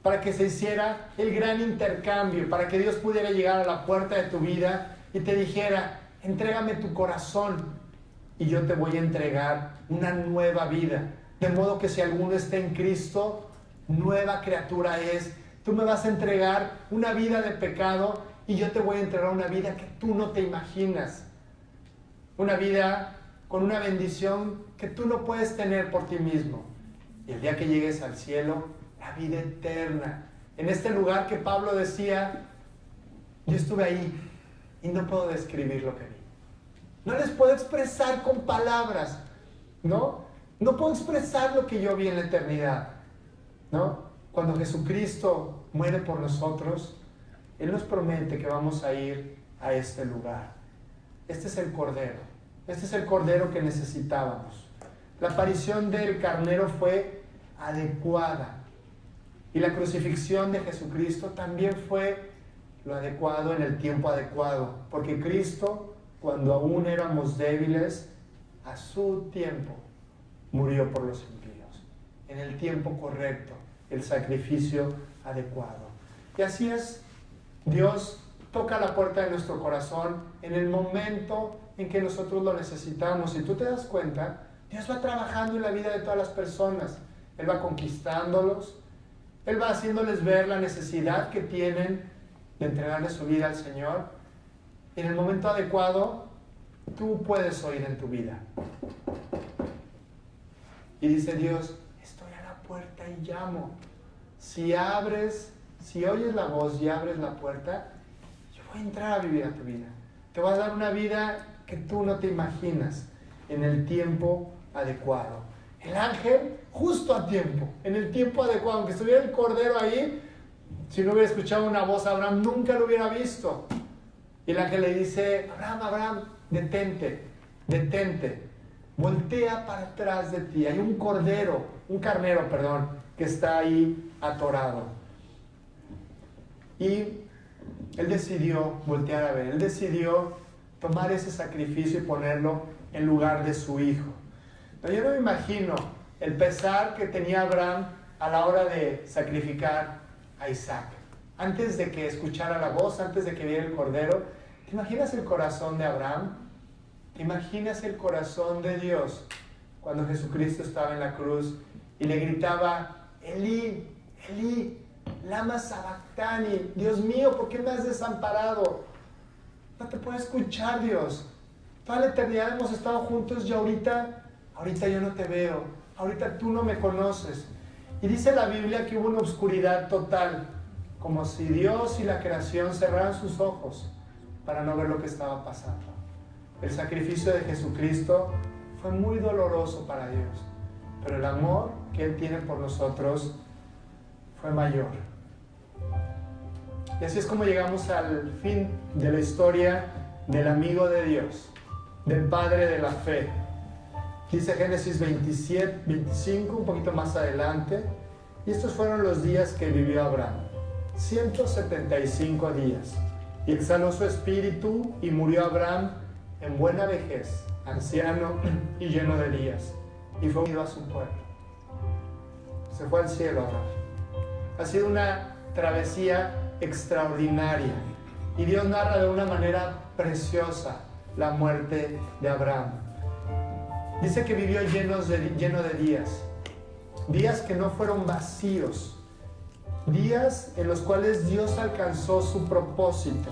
para que se hiciera el gran intercambio, para que Dios pudiera llegar a la puerta de tu vida y te dijera, entrégame tu corazón y yo te voy a entregar una nueva vida. De modo que si alguno está en Cristo, nueva criatura es. Tú me vas a entregar una vida de pecado y yo te voy a entregar una vida que tú no te imaginas. Una vida con una bendición que tú no puedes tener por ti mismo. Y el día que llegues al cielo, la vida eterna. En este lugar que Pablo decía, yo estuve ahí y no puedo describir lo que vi. No les puedo expresar con palabras, ¿no? No puedo expresar lo que yo vi en la eternidad, ¿no? Cuando Jesucristo muere por nosotros, Él nos promete que vamos a ir a este lugar. Este es el Cordero. Este es el Cordero que necesitábamos. La aparición del carnero fue adecuada. Y la crucifixión de Jesucristo también fue lo adecuado en el tiempo adecuado. Porque Cristo, cuando aún éramos débiles, a su tiempo murió por los impíos. En el tiempo correcto, el sacrificio adecuado. Y así es, Dios toca la puerta de nuestro corazón en el momento en que nosotros lo necesitamos. Si tú te das cuenta, Dios va trabajando en la vida de todas las personas. Él va conquistándolos. Él va haciéndoles ver la necesidad que tienen de entregarle su vida al Señor. Y en el momento adecuado, tú puedes oír en tu vida. Y dice Dios, estoy a la puerta y llamo. Si oyes la voz y abres la puerta, yo voy a entrar a vivir a tu vida. Te voy a dar una vida que tú no te imaginas, en el tiempo adecuado. El ángel justo a tiempo, en el tiempo adecuado. Aunque estuviera el Cordero ahí, si no hubiera escuchado una voz, Abraham nunca lo hubiera visto. Y el ángel le dice, Abraham, detente, voltea para atrás de ti. Hay un carnero, que está ahí atorado. Y él decidió voltear a ver, él decidió tomar ese sacrificio y ponerlo en lugar de su hijo. Pero yo no me imagino el pesar que tenía Abraham a la hora de sacrificar a Isaac. Antes de que escuchara la voz, antes de que viera el Cordero, ¿te imaginas el corazón de Abraham? ¿Te imaginas el corazón de Dios cuando Jesucristo estaba en la cruz y le gritaba, Elí, Elí, Lama sabactani, Dios mío, ¿por qué me has desamparado? No te puedo escuchar, Dios. Toda la eternidad hemos estado juntos y ahorita yo no te veo, ahorita tú no me conoces. Y dice la Biblia que hubo una oscuridad total, como si Dios y la creación cerraran sus ojos para no ver lo que estaba pasando. El sacrificio de Jesucristo fue muy doloroso para Dios, pero el amor que Él tiene por nosotros fue mayor. Y así es como llegamos al fin de la historia del amigo de Dios, del padre de la fe. Dice Génesis 27, 25, un poquito más adelante, y estos fueron los días que vivió Abraham, 175 días, y exhaló su espíritu y murió Abraham en buena vejez, anciano y lleno de días, y fue unido a su pueblo. Se fue al cielo Abraham. Ha sido una travesía extraordinaria, y Dios narra de una manera preciosa la muerte de Abraham. Dice que vivió lleno de días que no fueron vacíos, días en los cuales Dios alcanzó su propósito,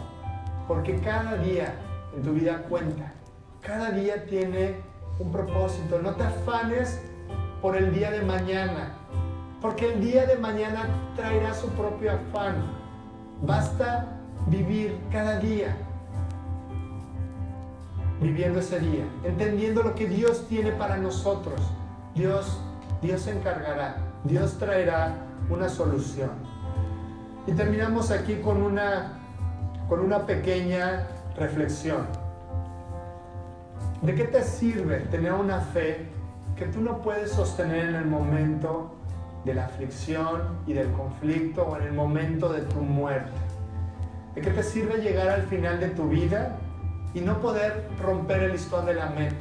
porque cada día en tu vida cuenta, cada día tiene un propósito. No te afanes por el día de mañana, porque el día de mañana traerá su propio afán. Basta vivir cada día, viviendo ese día, entendiendo lo que Dios tiene para nosotros. Dios se encargará, Dios traerá una solución. Y terminamos aquí con una pequeña reflexión. ¿De qué te sirve tener una fe que tú no puedes sostener en el momento de la aflicción y del conflicto o en el momento de tu muerte? ¿De qué te sirve llegar al final de tu vida y no poder romper el listón de la meta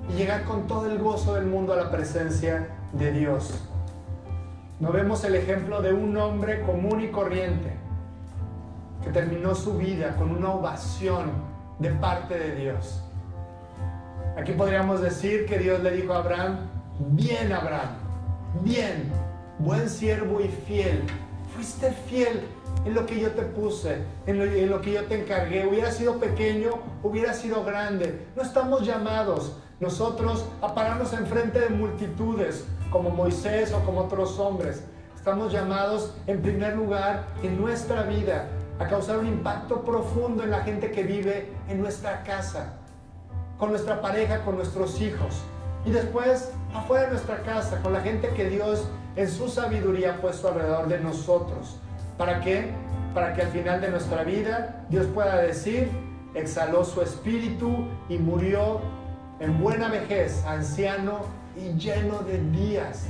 y llegar con todo el gozo del mundo a la presencia de Dios? No vemos el ejemplo de un hombre común y corriente que terminó su vida con una ovación de parte de Dios. Aquí podríamos decir que Dios le dijo a Abraham: bien, Abraham, bien, buen siervo y fiel, fuiste fiel en lo que yo te puse, en lo que yo te encargué. Hubiera sido pequeño, hubiera sido grande. No estamos llamados nosotros a pararnos enfrente de multitudes como Moisés o como otros hombres. Estamos llamados en primer lugar en nuestra vida a causar un impacto profundo en la gente que vive en nuestra casa, con nuestra pareja, con nuestros hijos, y después afuera de nuestra casa, con la gente que Dios en su sabiduría ha puesto alrededor de nosotros. ¿Para qué? Para que al final de nuestra vida Dios pueda decir: exhaló su espíritu y murió en buena vejez, anciano y lleno de días.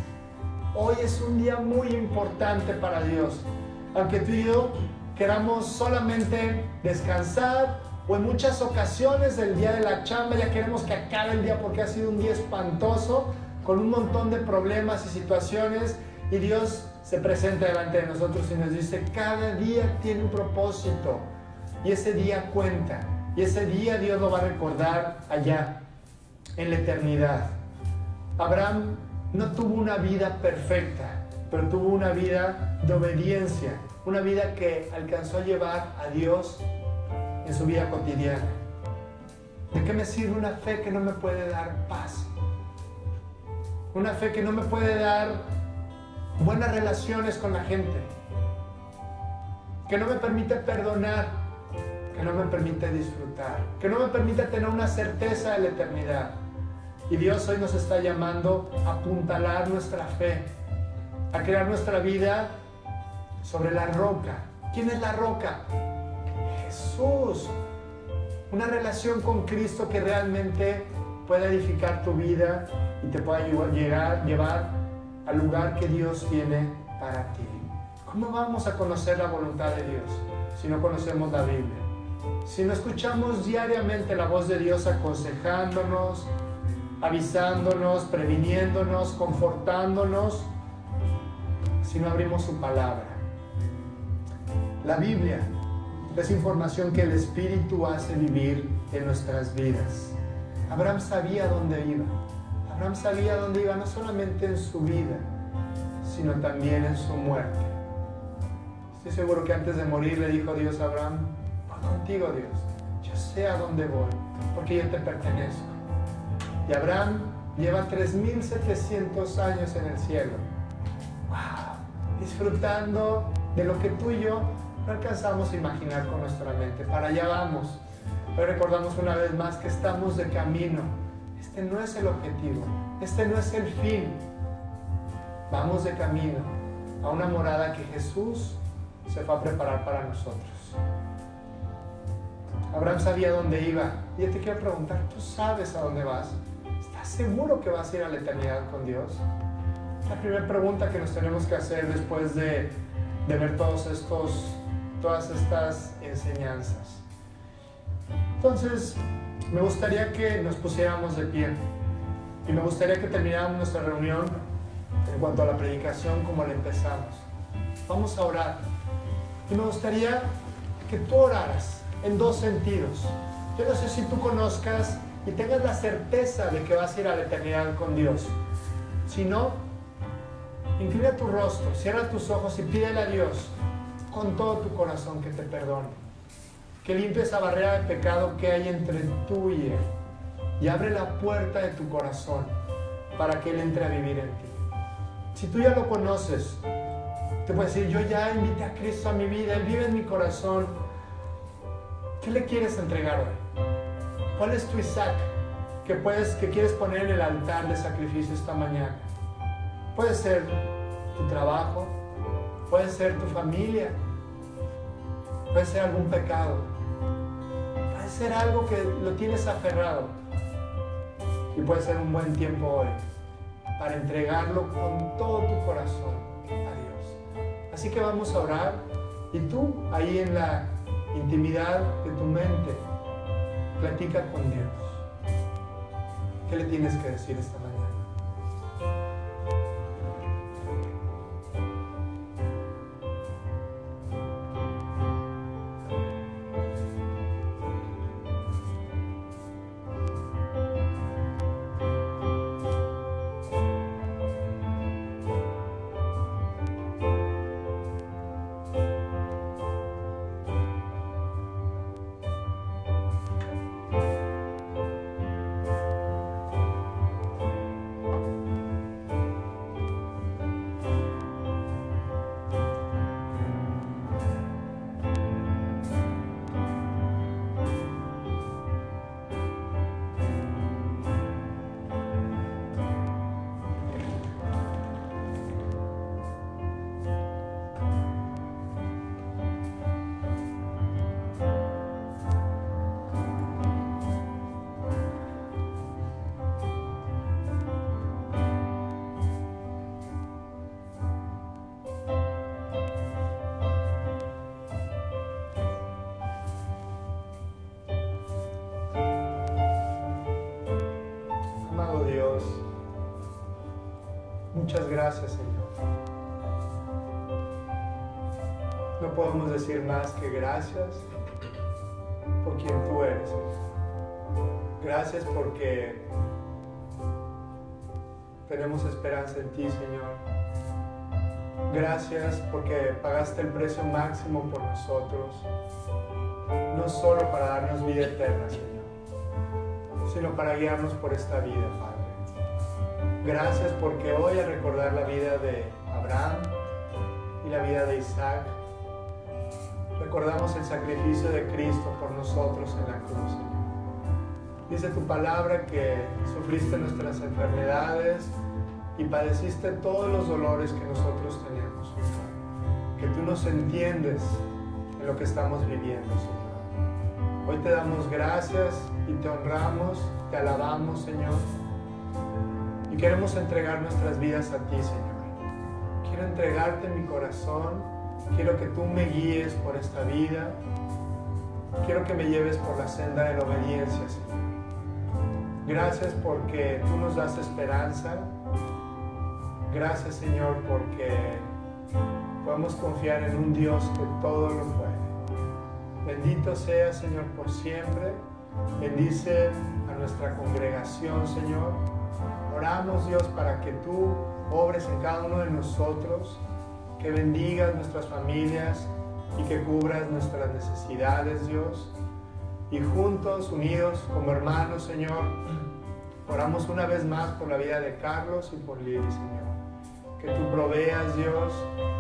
Hoy es un día muy importante para Dios. Aunque tú y yo queramos solamente descansar, o en muchas ocasiones el día de la chamba ya queremos que acabe el día porque ha sido un día espantoso, con un montón de problemas y situaciones, y Dios se presenta delante de nosotros y nos dice: cada día tiene un propósito, y ese día cuenta, y ese día Dios lo va a recordar allá en la eternidad. Abraham no tuvo una vida perfecta, pero tuvo una vida de obediencia, una vida que alcanzó a llevar a Dios en su vida cotidiana. ¿De qué me sirve una fe que no me puede dar paz? Una fe que no me puede dar buenas relaciones con la gente, que no me permite perdonar, que no me permite disfrutar, que no me permite tener una certeza de la eternidad. Y Dios hoy nos está llamando a apuntalar nuestra fe, a crear nuestra vida sobre la roca. ¿Quién es la roca? Jesús. Una relación con Cristo que realmente pueda edificar tu vida y te pueda llevar al lugar que Dios tiene para ti. ¿Cómo vamos a conocer la voluntad de Dios si no conocemos la Biblia? Si no escuchamos diariamente la voz de Dios aconsejándonos, avisándonos, previniéndonos, confortándonos, si no abrimos su palabra. La Biblia es información que el Espíritu hace vivir en nuestras vidas. Abraham sabía dónde iba. Abraham sabía dónde iba no solamente en su vida, sino también en su muerte. Estoy seguro que antes de morir le dijo Dios a Abraham: voy contigo, Dios, yo sé a dónde voy, porque yo te pertenezco. Y Abraham lleva 3,700 años en el cielo, disfrutando de lo que tú y yo no alcanzamos a imaginar con nuestra mente. Para allá vamos. Hoy recordamos una vez más que estamos de camino. Este no es el objetivo, este no es el fin. Vamos de camino a una morada que Jesús se fue a preparar para nosotros. Abraham sabía dónde iba. Y yo te quiero preguntar, ¿tú sabes a dónde vas? ¿Estás seguro que vas a ir a la eternidad con Dios? La primera pregunta que nos tenemos que hacer después de ver todas estas enseñanzas. Entonces, me gustaría que nos pusiéramos de pie y me gustaría que termináramos nuestra reunión en cuanto a la predicación como la empezamos. Vamos a orar y me gustaría que tú oraras en dos sentidos. Yo no sé si tú conozcas y tengas la certeza de que vas a ir a la eternidad con Dios. Si no, inclina tu rostro, cierra tus ojos y pídele a Dios con todo tu corazón que te perdone, que limpie esa barrera de pecado que hay entre tú y Él, y abre la puerta de tu corazón para que Él entre a vivir en ti. Si tú ya lo conoces, te puedes decir: yo ya invité a Cristo a mi vida, Él vive en mi corazón. ¿Qué le quieres entregar hoy? ¿Cuál es tu Isaac que quieres poner en el altar de sacrificio esta mañana? Puede ser tu trabajo, puede ser tu familia, puede ser algún pecado, puede ser algo que lo tienes aferrado, y puede ser un buen tiempo hoy para entregarlo con todo tu corazón a Dios. Así que vamos a orar, y tú ahí en la intimidad de tu mente platica con Dios. ¿Qué le tienes que decir esta mañana? Dios, muchas gracias, Señor. No podemos decir más que gracias por quien tú eres, Señor. Gracias porque tenemos esperanza en ti, Señor. Gracias porque pagaste el precio máximo por nosotros, no solo para darnos vida eterna, Señor, sino para guiarnos por esta vida, Padre. Gracias porque hoy, al recordar la vida de Abraham y la vida de Isaac, recordamos el sacrificio de Cristo por nosotros en la cruz, Señor. Dice tu palabra que sufriste nuestras enfermedades y padeciste todos los dolores que nosotros tenemos, Señor. Que tú nos entiendes en lo que estamos viviendo, Señor. Hoy te damos gracias y te honramos, te alabamos, Señor. Y queremos entregar nuestras vidas a ti, Señor. Quiero entregarte mi corazón. Quiero que tú me guíes por esta vida. Quiero que me lleves por la senda de la obediencia, Señor. Gracias porque tú nos das esperanza. Gracias, Señor, porque podemos confiar en un Dios que todo lo puede. Bendito sea, Señor, por siempre. Bendice a nuestra congregación, Señor. Oramos, Dios, para que tú obres en cada uno de nosotros, que bendigas nuestras familias y que cubras nuestras necesidades, Dios. Y juntos, unidos como hermanos, Señor, oramos una vez más por la vida de Carlos y por Lili, Señor. Que tú proveas, Dios,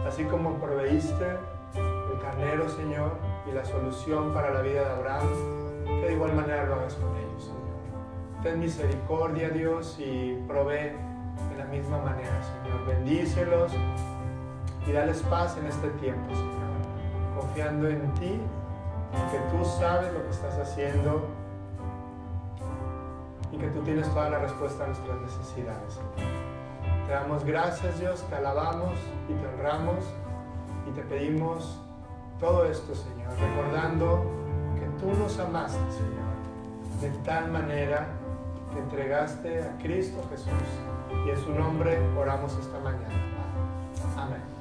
así como proveíste el carnero, Señor, y la solución para la vida de Abraham, que de igual manera lo hagas con ellos, Señor. Ten misericordia, Dios, y provee de la misma manera, Señor. Bendícelos y dales paz en este tiempo, Señor. Confiando en ti, que tú sabes lo que estás haciendo y que tú tienes toda la respuesta a nuestras necesidades, Señor. Te damos gracias, Dios, te alabamos y te honramos y te pedimos todo esto, Señor, recordando que tú nos amaste, Señor, de tal manera que entregaste a Cristo Jesús. Y en su nombre oramos esta mañana. Amén.